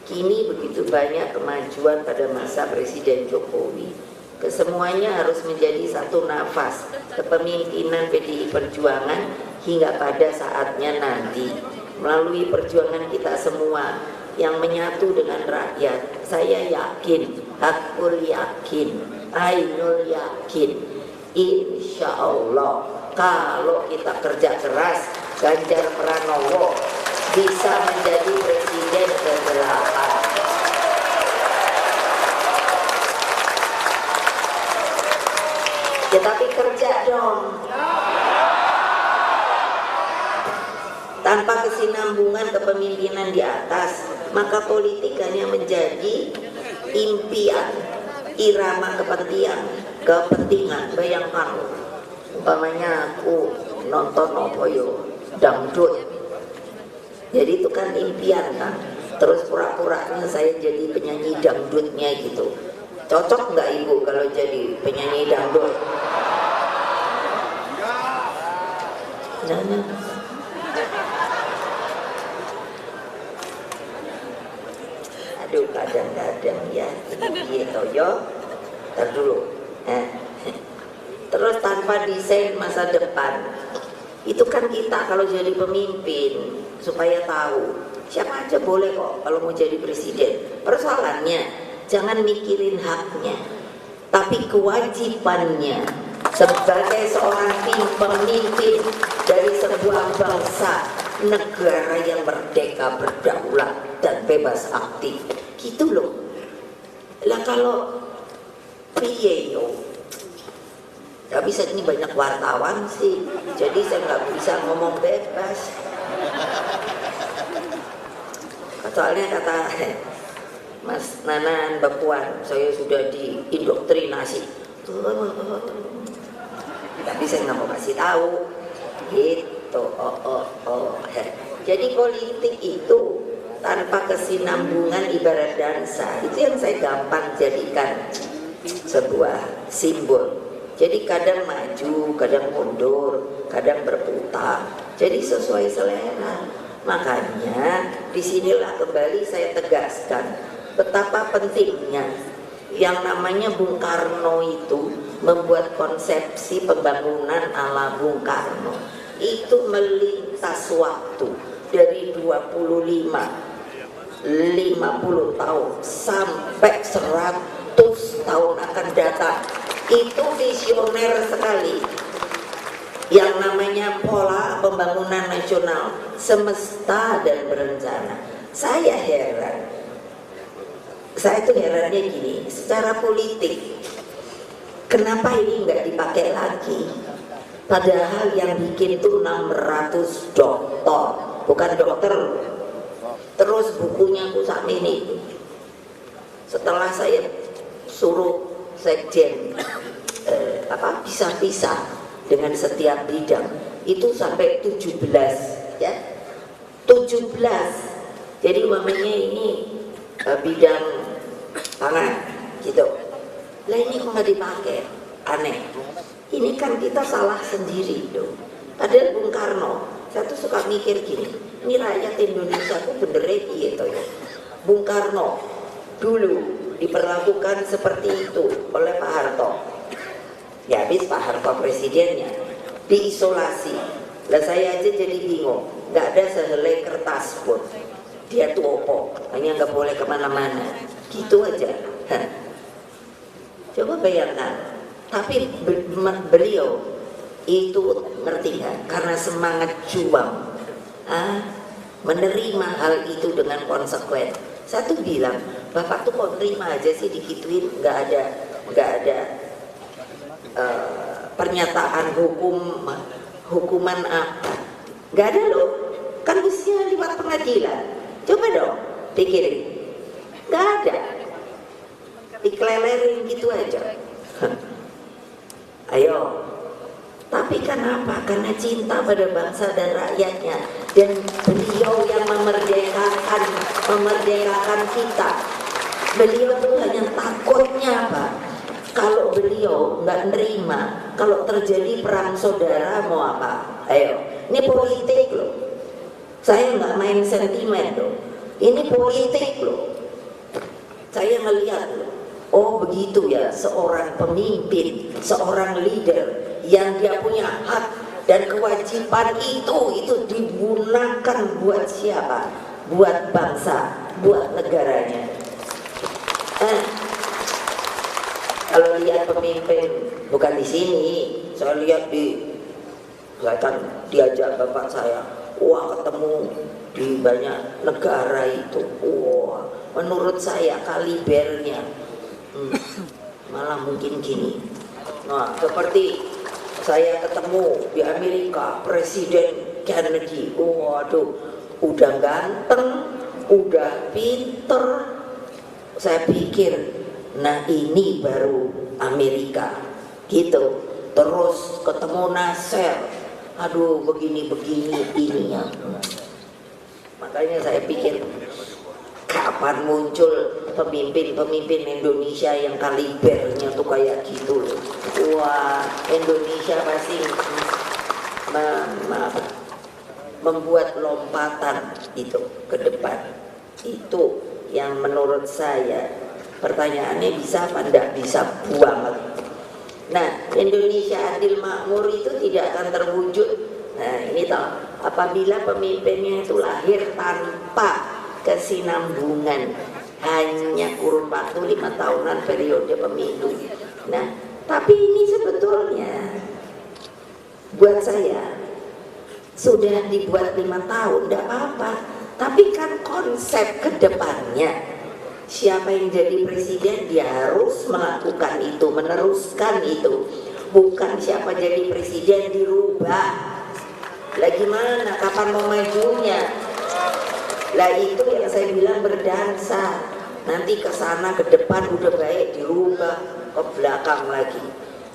Speaker 1: Kini begitu banyak kemajuan pada masa Presiden Jokowi. Kesemuanya harus menjadi satu nafas kepemimpinan PDI Perjuangan hingga pada saatnya nanti. Melalui perjuangan kita semua yang menyatu dengan rakyat, saya yakin, hakul yakin, ainul yakin, insya Allah kalau kita kerja keras, Ganjar Pranowo bisa menjadi presiden ke-8. Ya tapi kerja dong. Tanpa kesinambungan kepemimpinan di atas, maka politik hanya menjadi impian, irama kepentingan. Bayangkan, umpamanya aku nonton apa yo dangdut, jadi itu kan impian kan. Terus pura-puranya saya jadi penyanyi dangdutnya gitu. Cocok nggak ibu kalau jadi penyanyi dangdut? Nah. Aduh, kadang-kadang ya ini toyo ntar dulu. Terus tanpa desain masa depan, itu kan kita kalau jadi pemimpin supaya tahu siapa aja boleh kok kalau mau jadi presiden. Persoalannya jangan mikirin haknya, tapi kewajibannya sebagai seorang pemimpin dari sebuah bangsa, negara yang merdeka, berdaulat, dan bebas aktif. Gitu loh. Lah kalau piye yo, gak bisa, ini banyak wartawan sih, jadi saya nggak bisa ngomong bebas. Soalnya kata Mas Nanan Mbak Puan, saya sudah diindoktrinasi. Tapi saya nggak mau kasih tahu. Gitu. Jadi politik itu tanpa kesinambungan ibarat dansa. Itu yang saya gampang jadikan sebuah simbol. Jadi kadang maju, kadang mundur, kadang berputar. Jadi sesuai selera. Makanya disinilah kembali saya tegaskan betapa pentingnya yang namanya Bung Karno itu membuat konsepsi pembangunan ala Bung Karno itu melintas waktu dari 25, 50 tahun sampai 100 tahun akan datang. Itu visioner sekali. Yang namanya pola pembangunan nasional semesta dan berencana. Saya heran. Saya tuh herannya gini, secara politik kenapa ini nggak dipakai lagi? Padahal yang bikin itu 600 dokter, bukan dokter. Terus bukunya aku saat ini. Setelah saya suruh sekjen pisah-pisah dengan setiap bidang itu sampai 17 ya. 17. Jadi umpamanya ini bidang pangan gitu. Lah ini kok nggak dipakai? Aneh. Ini kan kita salah sendiri dong. Padahal Bung Karno, saya tuh suka mikir gini, ini rakyat Indonesia tuh benernya gitu ya. Bung Karno dulu diperlakukan seperti itu oleh Pak Harto. Ya habis Pak Harto presidennya diisolasi. Lah saya aja jadi bingung, nggak ada sehelai kertas pun. Dia tuh opo, hanya nggak boleh kemana-mana. Gitu aja. Coba bayangkan. Tapi beliau itu ngerti kan? Karena semangat juang, menerima hal itu dengan konsekuen. Satu bilang, Bapak tuh kok terima aja sih digituin, nggak ada pernyataan hukuman apa? Nggak ada loh. Kan mestinya lewat pengadilan. Coba dong pikirin, nggak ada. Dikelelerin gitu aja. Ayo, Tapi kenapa? Karena cinta pada bangsa dan rakyatnya. Dan beliau yang memerdekakan kita. Beliau tuh hanya takutnya apa? Kalau beliau nggak nerima, kalau terjadi perang saudara mau apa? Ayo, ini politik loh. Saya nggak main sentimen loh. Ini politik loh. Saya melihat loh. Oh begitu ya, seorang pemimpin, seorang leader yang dia punya hak dan kewajiban itu digunakan buat siapa? Buat bangsa, buat negaranya. Kalau lihat pemimpin bukan di sini, saya lihat saya kan diajak bapak saya, wah ketemu di banyak negara itu, wah menurut saya kalibernya malah mungkin gini. Nah seperti saya ketemu di Amerika Presiden Kennedy, waduh udah ganteng, udah pinter. Saya pikir, nah ini baru Amerika, gitu. Terus ketemu Nasser, aduh begini-begini ininya. Makanya saya pikir, kapan muncul pemimpin-pemimpin Indonesia yang kalibernya tuh kayak gitu loh. Wah, Indonesia pasti membuat lompatan itu ke depan. Itu yang menurut saya pertanyaannya bisa apa enggak bisa banget. Nah, Indonesia adil makmur itu tidak akan terwujud. Nah, ini tahu apabila pemimpinnya itu lahir tanpa kesinambungan, hanya kurun waktu 5 tahunan periode pemilu. Nah, tapi ini sebetulnya buat saya sudah dibuat 5 tahun, enggak apa-apa. Tapi kan konsep kedepannya, siapa yang jadi presiden dia harus melakukan itu, meneruskan itu. Bukan siapa jadi presiden dirubah. Lah gimana? Kapan mau majunya? Lah itu yang saya bilang berdansa. Nanti ke sana ke depan udah baik dirubah, ke belakang lagi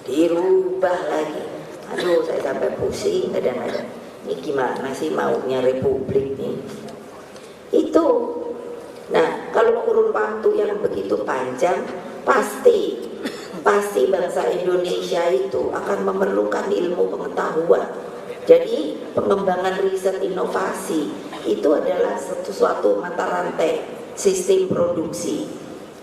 Speaker 1: dirubah lagi. Aduh saya sampai pusing kadang-kadang. Ini gimana sih maunya republik nih? Itu. Nah, kalau kurun waktu yang begitu panjang, pasti bangsa Indonesia itu akan memerlukan ilmu pengetahuan. Jadi pengembangan riset inovasi itu adalah suatu mata rantai sistem produksi.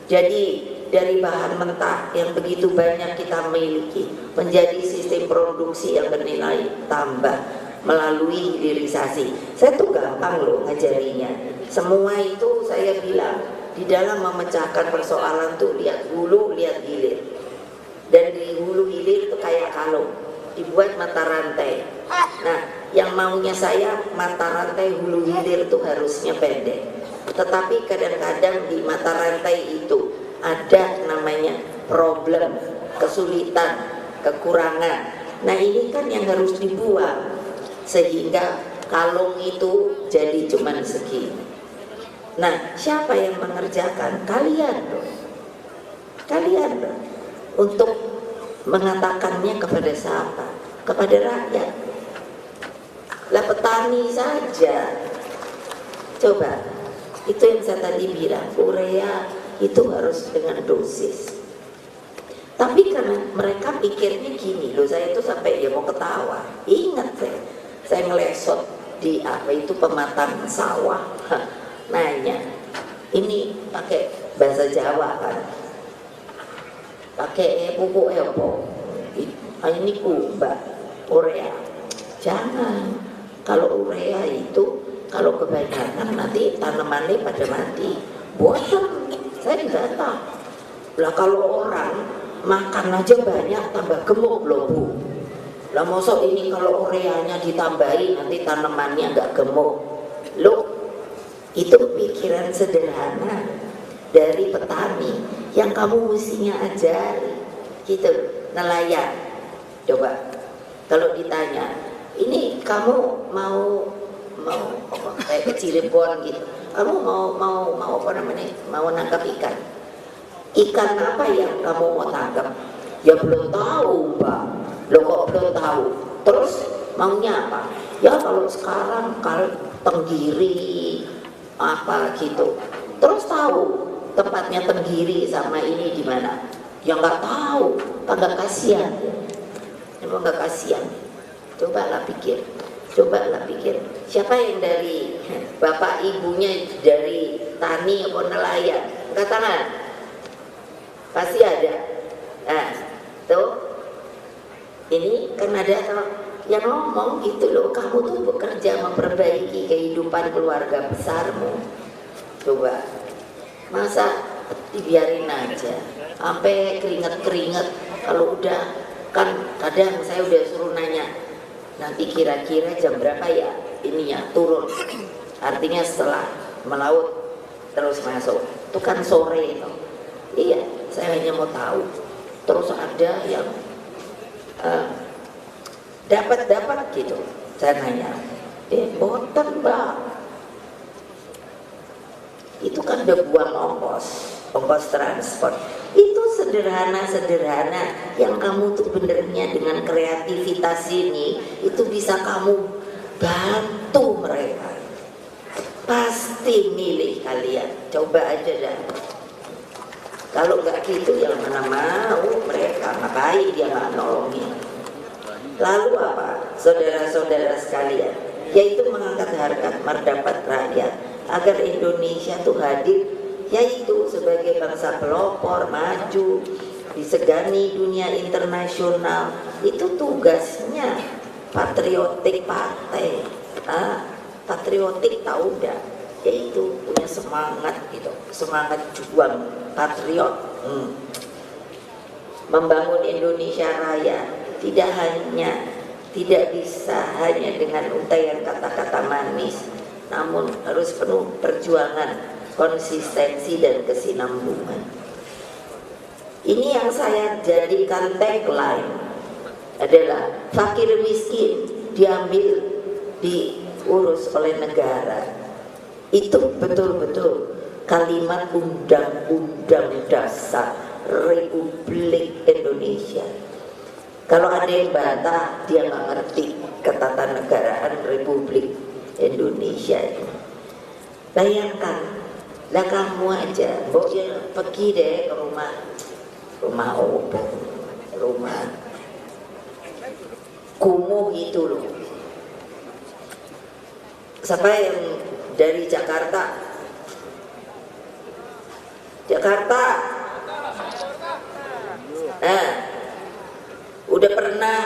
Speaker 1: Jadi dari bahan mentah yang begitu banyak kita miliki menjadi sistem produksi yang bernilai tambah melalui hilirisasi. Saya tuh gampang loh ngajarinya. Semua itu saya bilang di dalam memecahkan persoalan tuh lihat hulu, lihat hilir. Dan di hulu hilir itu kayak kalung, dibuat mata rantai. Nah, yang maunya saya mata rantai hulu hilir itu harusnya pendek. Tetapi kadang-kadang di mata rantai itu ada namanya problem, kesulitan, kekurangan. Nah, ini kan yang harus dibuang sehingga kalung itu jadi cuman segini. Nah, siapa yang mengerjakan? Kalian dong. Kalian dong. Untuk mengatakannya kepada siapa? Kepada rakyat. Lah petani saja. Coba, itu yang saya tadi bilang, urea itu harus dengan dosis. Tapi karena mereka pikirnya gini loh, saya itu sampai ya mau ketawa. Ingat saya ngelesot di apa itu pematang sawah. Nanya, ini pakai bahasa Jawa kan? Pakai pupuk apa? Ini mbak, urea. Jangan, kalau urea itu kalau kebanyakan nanti tanamannya pada mati. Bosan, saya tidak tahu. Lah kalau orang makan aja banyak tambah gemuk loh Bu. Lah mosok ini kalau ureanya ditambahi nanti tanamannya nggak gemuk. Loh, itu pikiran sederhana dari petani yang kamu mestinya ajari gitu, nelayan. Coba kalau ditanya, ini kamu mau kayak ke Cirebon gitu, kamu mau apa namanya, mau nangkap ikan apa yang kamu mau tangkap? Ya belum tahu Pak. Lo kok belum tahu?
Speaker 2: Terus maunya apa? Ya kalau sekarang Tenggiri apa gitu. Terus tahu tempatnya Tenggiri sama ini di mana? Ya nggak tahu, agak kasihan. Emang nggak kasihan. Cobalah pikir. Siapa yang dari bapak ibunya dari tani atau nelayan? Angkat tangan. Pasti ada. Nah, tuh. Ini kan ada yang ngomong gitu loh, kamu tuh bekerja memperbaiki kehidupan keluarga besarmu. Coba, masa dibiarin aja sampai keringet kalau udah, kan kadang saya udah suruh nanya, nanti kira-kira jam berapa ya ininya turun, artinya setelah melaut terus masuk, itu kan sore itu. Iya, saya hanya mau tahu. Terus ada yang dapat gitu, saya nanya, boten mbak, itu kan udah buang ongkos transport. Itu sederhana yang kamu tuh benernya dengan kreativitas ini itu bisa kamu bantu mereka, pasti milih kalian. Coba aja dah. Kalau nggak gitu yang mana mau mereka, ngapain dia nggak nolongin. Lalu apa saudara-saudara sekalian, yaitu mengangkat harkat martabat rakyat agar Indonesia tuh hadir, yaitu sebagai bangsa pelopor maju disegani dunia internasional. Itu tugasnya patriotik partai, patriotik tahu enggak, yaitu punya semangat gitu, semangat juang patriot, membangun Indonesia Raya tidak bisa hanya dengan untaian kata-kata manis, namun harus penuh perjuangan, konsistensi dan kesinambungan. Ini yang saya jadikan tagline adalah fakir miskin diambil diurus oleh negara. Itu betul-betul kalimat Undang-Undang Dasar Republik Indonesia. Kalau ada yang bantah, dia nggak ngerti ketatanegaraan Republik Indonesia ini. Bayangkan, lah kamu aja, ya, pergi deh ke rumah kumuh itu loh. Siapa yang dari Jakarta? Udah pernah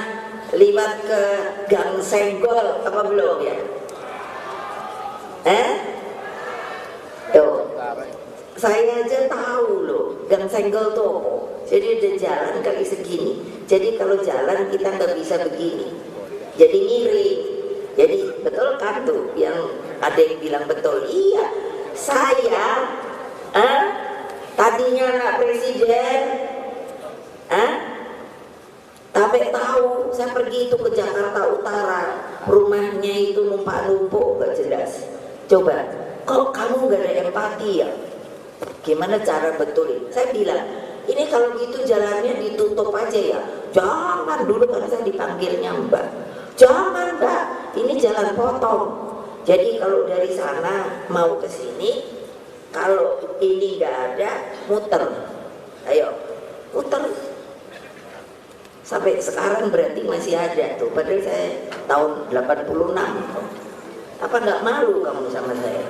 Speaker 2: liwat ke Gang Senggol apa belum ya? Tuh, saya aja tahu loh Gang Senggol tuh. Jadi ada jalan kali segini. Jadi kalau jalan kita nggak bisa begini. Jadi miring. Jadi betul kan tuh yang ada yang bilang betul. Iya, saya tadinya anak presiden, tapi tahu saya pergi itu ke Jakarta Utara, rumahnya itu numpuk gak jelas. Coba, kalau kamu gak ada empati ya, gimana cara betulin? Saya bilang, ini kalau gitu jalannya ditutup aja ya. Jangan, dulu kan saya dipanggilnya Mbak. Jangan Mbak, ini jalan potong. Jadi kalau dari sana mau ke sini, kalau ini nggak ada, muter. Ayo, muter. Sampai sekarang berarti masih ada tuh. Padahal saya tahun 86. Apa nggak malu kamu sama saya?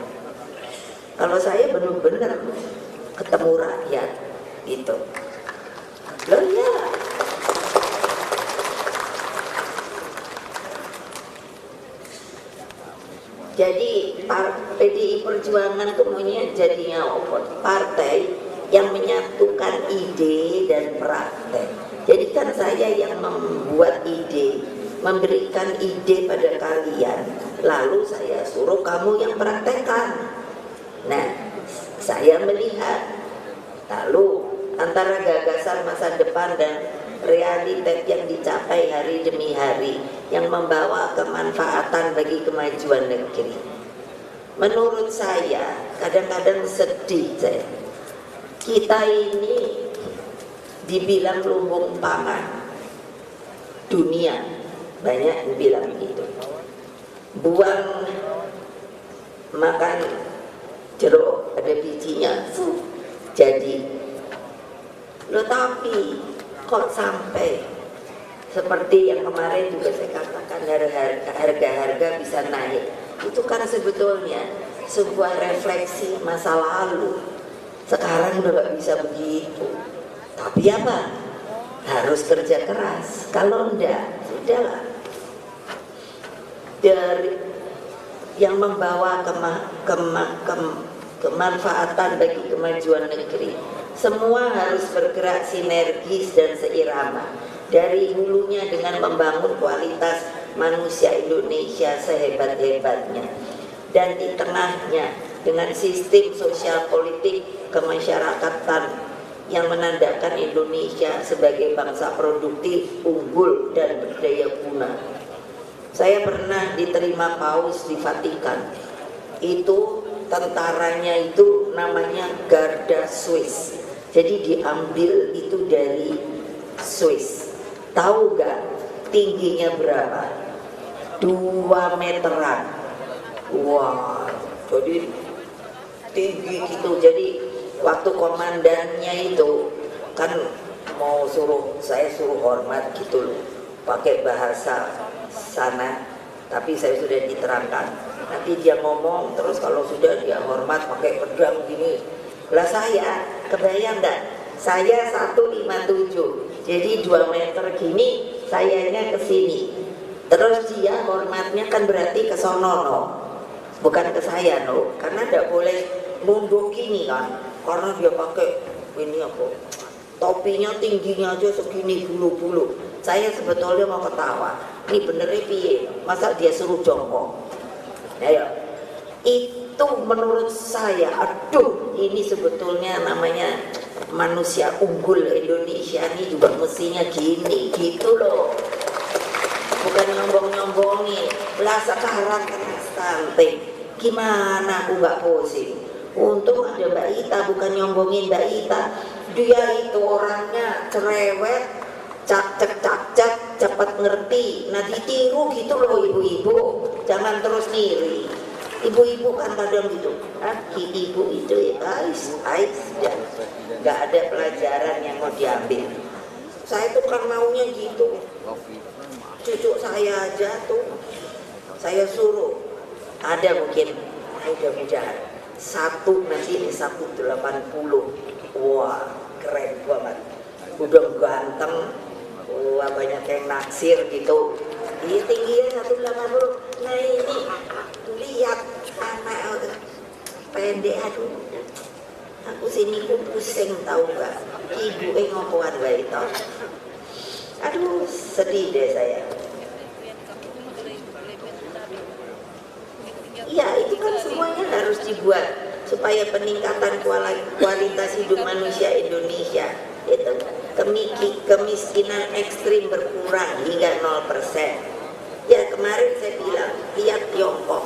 Speaker 2: Kalau saya benar-benar ketemu rakyat gitu. Loh ya. Jadi PDI Perjuangan itu maunya jadinya partai yang menyatukan ide dan praktek. Jadi kan saya yang membuat ide, memberikan ide pada kalian, lalu saya suruh kamu yang praktekkan. Nah, saya melihat, lalu antara gagasan masa depan dan realitas yang dicapai hari demi hari yang membawa kemanfaatan bagi kemajuan negeri. Menurut saya, kadang-kadang sedih saya. Kita ini dibilang lumbung pangan dunia, banyak yang bilang gitu. Buang makan jeruk ada bijinya, jadi. Loh tapi kok sampai seperti yang kemarin juga saya katakan harga-harga bisa naik. Itu kan sebetulnya sebuah refleksi masa lalu. Sekarang udah gak bisa begitu. Tapi apa? Harus kerja keras. Kalau enggak, sudahlah. Dari yang membawa kemanfaatan bagi kemajuan negeri, semua harus bergerak sinergis dan seirama. Dari hulunya dengan membangun kualitas manusia Indonesia sehebat-hebatnya, dan di tengahnya dengan sistem sosial politik kemasyarakatan yang menandakan Indonesia sebagai bangsa produktif, unggul, dan berdaya guna. Saya pernah diterima paus di Vatikan. Itu tentaranya itu namanya Garda Swiss. Jadi diambil itu dari Swiss. Tahu gak tingginya berapa? 2 meteran. Wah, jadi tinggi gitu. Jadi waktu komandannya itu kan mau saya suruh hormat gitu loh, pakai bahasa sana, tapi saya sudah diterangkan. Nanti dia ngomong terus, kalau sudah dia hormat pakai pedang gini. Lah saya kebayang enggak? Saya 157. Jadi 2 meter gini, sayanya ke sini. Terus dia hormatnya kan berarti ke sono, no. Bukan ke saya, no. Karena tidak boleh nunduk gini kan. Karena dia pakai ini apa? Topinya tingginya aja segini bulu-bulu. Saya sebetulnya mau ketawa. Ini benernya piye? Masa dia suruh jongkok? Ayo. Itu menurut saya, aduh, ini sebetulnya namanya manusia unggul Indonesia ini juga mestinya gini, gitu loh. Bukan nyombong-nyombongin. Lah sekarang kena stunting. Gimana aku gak pusing? Untung ada Mbak Ita, bukan nyombongin Mbak Ita. Dia itu orangnya cerewet, cak-cak, cepat ngerti. Nah ditiru gitu loh ibu-ibu. Jangan terus ngiri. Ibu-ibu kan kadang gitu, ibu itu ais, dan nggak ada pelajaran yang mau diambil. Saya tuh kan maunya gitu. Cucu saya aja tuh, saya suruh, ada mungkin mudah-mudahan satu nanti di 180. Wah keren banget, udah ganteng. Wah banyak yang naksir gitu. Dia tingginya 180. Nah ini lihat anak pendek, aduh aku sini pun pusing tahu gak, ibu ngopoan baik tau. Aduh sedih deh saya. Iya itu kan semuanya harus dibuat supaya peningkatan kualitas hidup manusia Indonesia itu kemiskinan ekstrim berkurang hingga 0%. Ya kemarin saya bilang, lihat Tiongkok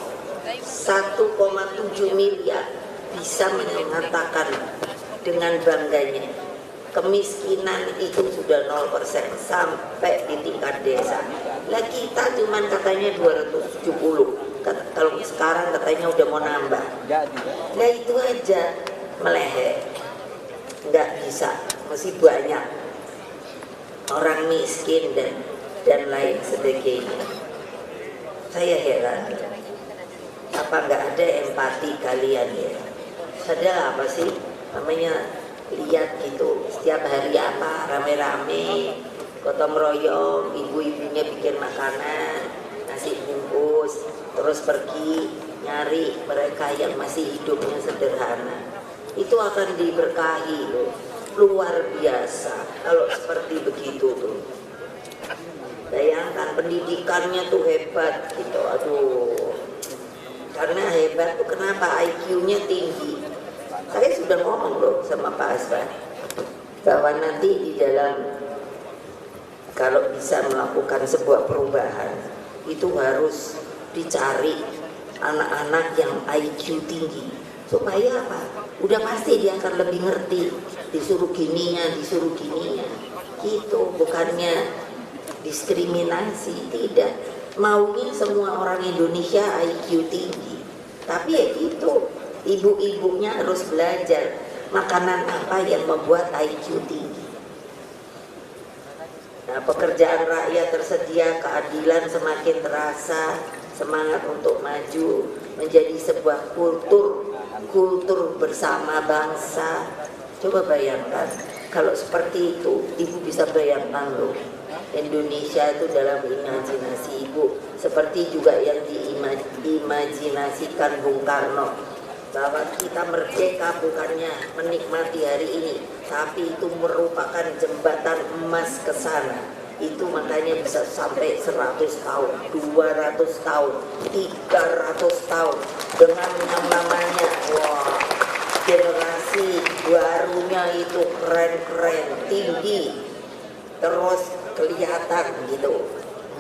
Speaker 2: 1,7 miliar bisa mengatakan dengan bangganya kemiskinan itu sudah 0% sampai di tingkat desa. Lah kita cuman katanya 270, kalau sekarang katanya udah mau nambah. Nah itu aja melehet, nggak bisa, masih banyak orang miskin dan lain sebagainya. Saya heran, apa nggak ada empati kalian ya? Padahal apa sih namanya, lihat gitu setiap hari apa rame-rame gotong royong, ibu-ibunya bikin makanan, nasi bungkus, terus pergi nyari mereka yang masih hidupnya sederhana. Itu akan diberkahi loh, luar biasa kalau seperti begitu tuh. Bayangkan pendidikannya tuh hebat gitu, aduh. Karena hebat tuh kenapa? IQ-nya tinggi. Saya sudah ngomong loh sama Pak Asban bahwa nanti di dalam, kalau bisa melakukan sebuah perubahan itu harus dicari anak-anak yang IQ tinggi. Supaya apa? Udah pasti dia akan lebih ngerti. Disuruh gininya gitu, bukannya diskriminasi, tidak. Maunya semua orang Indonesia IQ tinggi. Tapi ya gitu, ibu-ibunya harus belajar makanan apa yang membuat IQ tinggi. Nah, pekerjaan rakyat tersedia, keadilan semakin terasa, semangat untuk maju menjadi sebuah kultur bersama bangsa. Coba bayangkan kalau seperti itu, ibu bisa bayangkan loh, Indonesia itu dalam imajinasi ibu seperti juga yang diimajinasikan Bung Karno, bahwa kita merdeka bukannya menikmati hari ini, tapi itu merupakan jembatan emas ke sana. Itu makanya bisa sampai 100 tahun, 200 tahun, 300 tahun dengan yang namanya generasi barunya itu keren-keren, tinggi, terus kelihatan gitu,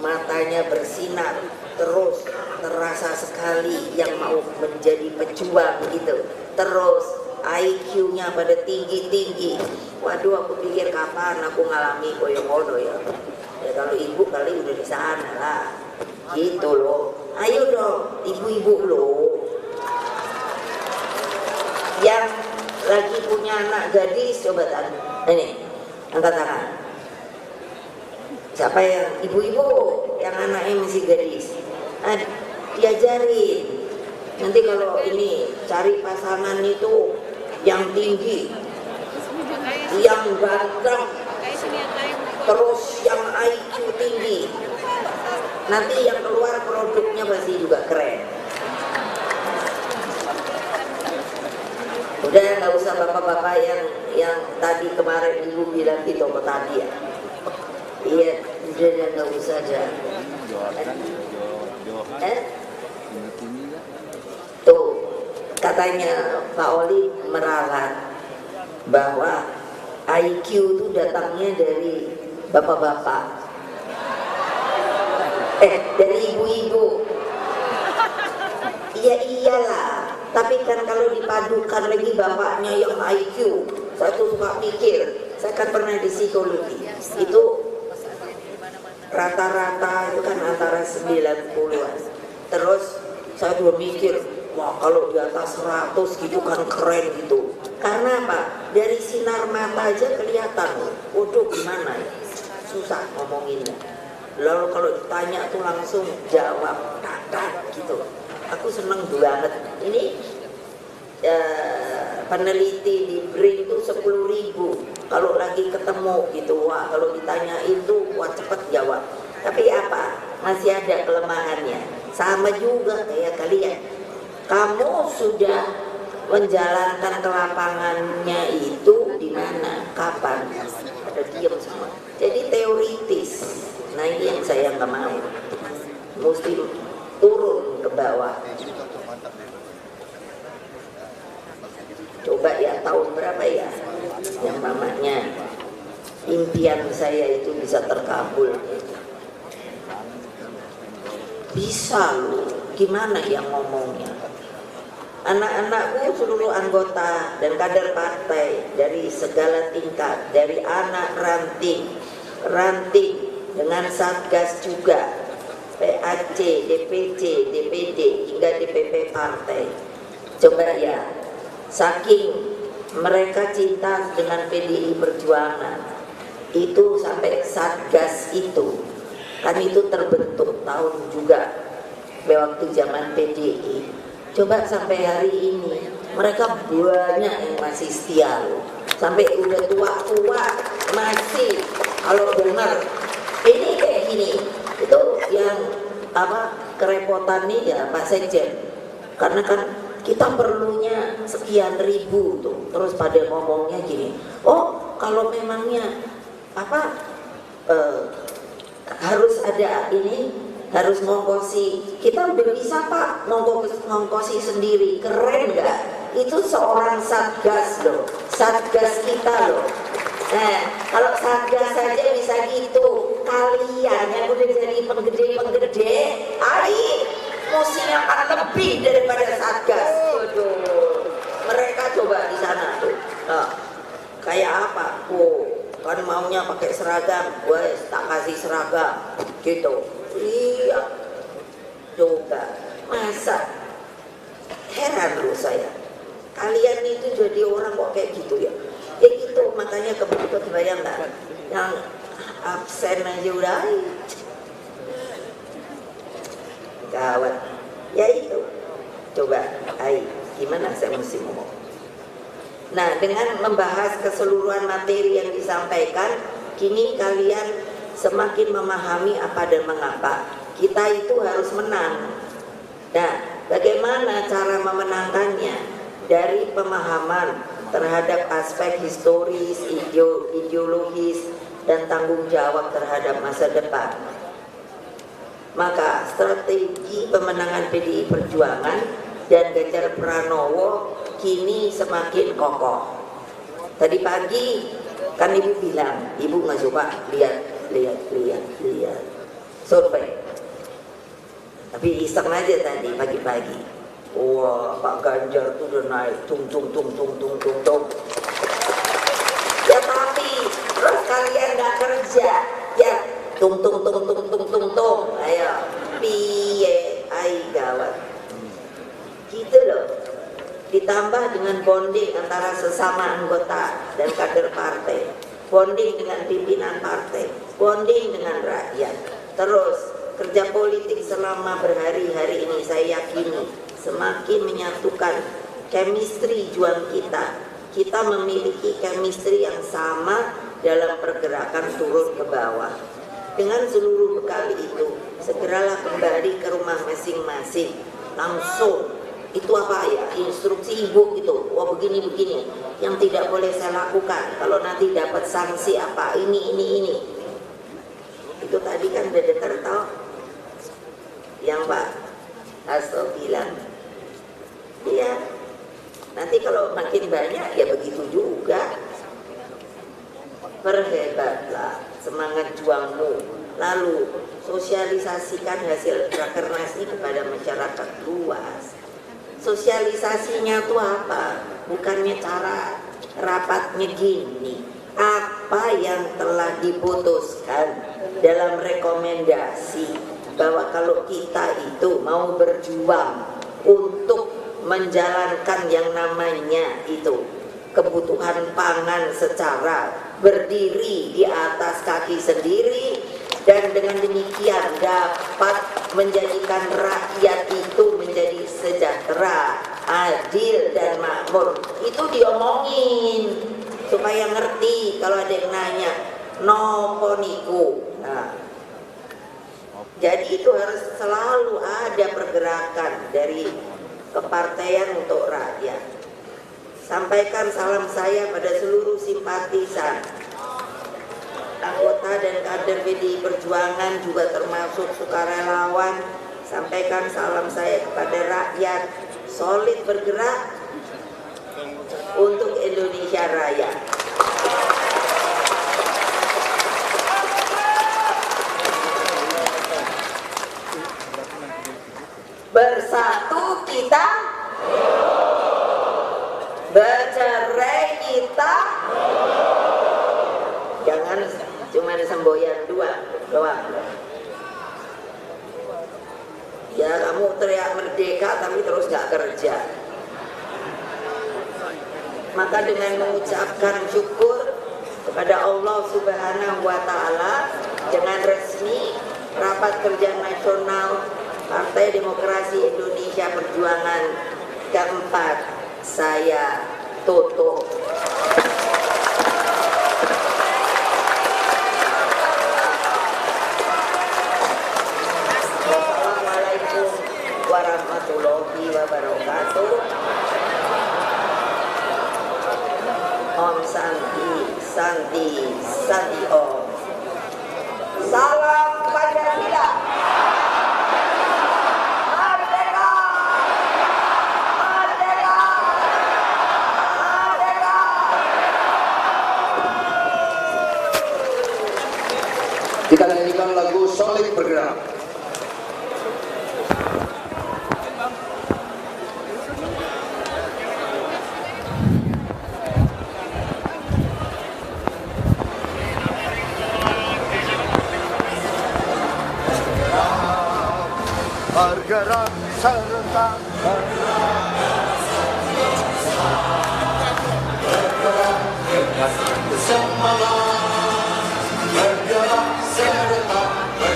Speaker 2: matanya bersinar, terus terasa sekali yang mau menjadi pejuang gitu, terus IQ-nya pada tinggi-tinggi. Waduh, aku pikir kapan aku ngalami koyo-koyo ya. Ya kalau ibu kali udah di sana lah, gitu loh. Ayo dong, ibu-ibu loh, yang lagi punya anak gadis, coba tanya, ini angkat tangan. Siapa yang ibu-ibu yang anaknya masih gadis? Nah, diajarin. Nanti kalau ini cari pasangan itu yang tinggi, yang ganteng, terus yang IQ tinggi. Nanti yang keluar produknya pasti juga keren. Udah nggak usah bapak-bapak yang tadi kemarin ibu bilang di toko tadi ya. Iya, udah nggak usah aja. Tuh, katanya Pak Oli meralat bahwa IQ itu datangnya dari bapak-bapak, dari ibu-ibu. Iya iyalah, tapi kan kalau dipadukan lagi bapaknya yang IQ, saya tuh suka mikir, saya kan pernah di psikologi, itu rata-rata itu kan antara 90-an. Terus saya juga mikir, wah kalau di atas 100 gitu kan keren gitu. Karena apa? Dari sinar mata aja kelihatan. Waduh gimana ya? Susah ngomonginnya. Lalu kalau ditanya tuh langsung jawab kakak gitu. Aku seneng banget. Ini peneliti di BRIN itu 10.000 kalau lagi ketemu gitu. Wah kalau ditanya itu wah cepet jawab. Tapi apa? Masih ada kelemahannya. Sama juga kayak kalian. Kamu sudah menjalankan ke lapangannya itu di mana? Kapan? Ada diam semua. Jadi teoritis. Nah ini yang saya nggak mau. Mesti turun ke bawah. Coba ya tahun berapa ya yang namanya impian saya itu bisa terkabul. Bisa loh, gimana yang ngomongnya? Anak-anakku seluruh anggota dan kader partai dari segala tingkat, dari anak ranting dengan satgas juga, PAC, DPC, DPD hingga DPP partai. Coba ya, saking mereka cinta dengan PDI Perjuangan, itu sampai satgas itu kan itu terbentuk tahun juga waktu zaman PDI. Coba sampai hari ini mereka banyak yang masih setia loh. Sampai udah tua-tua masih kalau dengar ini kayak gini. Itu yang apa kerepotan nih ya Pak Sekjen. Karena kan kita perlunya sekian ribu tuh. Terus pada ngomongnya gini. Oh, kalau memangnya apa harus ada ini, harus ngongkosi. Kita udah bisa Pak ngongkosi sendiri. Keren nggak? Itu seorang satgas loh, satgas kita loh. Nah, kalau satgas saja bisa gitu, kalian yang udah jadi penggede, mesti akan lebih daripada satgas. Waduh, mereka coba di sana tuh, kayak apa? Oh, kan maunya pakai seragam, wes tak kasih seragam gitu. Iya, coba masa heran loh saya, kalian itu jadi orang kok kayak gitu ya. Ya gitu, makanya kebayang nggak yang absen aja udah gawat. Ya itu, coba gimana saya mesti ngomong. Nah, dengan membahas keseluruhan materi yang disampaikan, kini kalian semakin memahami apa dan mengapa kita itu harus menang. Nah, bagaimana cara memenangkannya? Dari pemahaman terhadap aspek historis, ideologis, dan tanggung jawab terhadap masa depan. Maka strategi pemenangan PDI Perjuangan dan Ganjar Pranowo kini semakin kokoh. Tadi pagi kan ibu bilang, ibu nggak suka lihat survei. Tapi iseng aja tadi pagi-pagi. Wah, Pak Ganjar tuh udah naik tung. Ya tapi terus kalian nggak kerja, ya tung. Ayo, piye, gawat. Gitu loh. Ditambah dengan bonding antara sesama anggota dan kader partai, bonding dengan pimpinan partai, bonding dengan rakyat. Terus kerja politik selama berhari-hari ini saya yakini semakin menyatukan chemistry juang kita. Kita memiliki chemistry yang sama dalam pergerakan turun ke bawah. Dengan seluruh bekal itu, segeralah kembali ke rumah masing-masing. Langsung, itu apa ya, instruksi ibu itu, wah begini yang tidak boleh saya lakukan, kalau nanti dapat sanksi apa, ini. Itu tadi kan udah dengar toh yang Pak Hasto bilang, iya, nanti kalau makin banyak ya begitu juga. Perhebatlah semangat juangmu, lalu sosialisasikan hasil rakernas ini kepada masyarakat luas. Sosialisasinya tuh apa? Bukannya cara rapatnya gini, apa yang telah diputuskan dalam rekomendasi bahwa kalau kita itu mau berjuang untuk menjalankan yang namanya itu kebutuhan pangan secara berdiri di atas kaki sendiri, dan dengan demikian dapat menjadikan rakyat itu menjadi sejahtera, adil dan makmur. Itu diomongin supaya ngerti kalau ada yang nanya nopo niku. Nah, jadi itu harus selalu ada pergerakan dari kepartaian untuk rakyat. Sampaikan salam saya pada seluruh simpatisan, anggota dan kader PDI Perjuangan, juga termasuk sukarelawan. Sampaikan salam saya kepada rakyat, solid bergerak untuk Indonesia Raya. Bersatu kita, bercerai kita. Jangan cuma semboyan doang. Ya kamu teriak merdeka tapi terus gak kerja. Maka dengan mengucapkan syukur kepada Allah Subhanahu wa Ta'ala, dengan resmi rapat kerja nasional Partai Demokrasi Indonesia Perjuangan keempat saya tutup. Wassalamualaikum warahmatullahi wabarakatuh. Om Santi, Santi, Santi Om. Salam Pancasila. Merdeka! Merdeka! Merdeka!
Speaker 3: Kita nyanyikan lagu Solid Bergerak.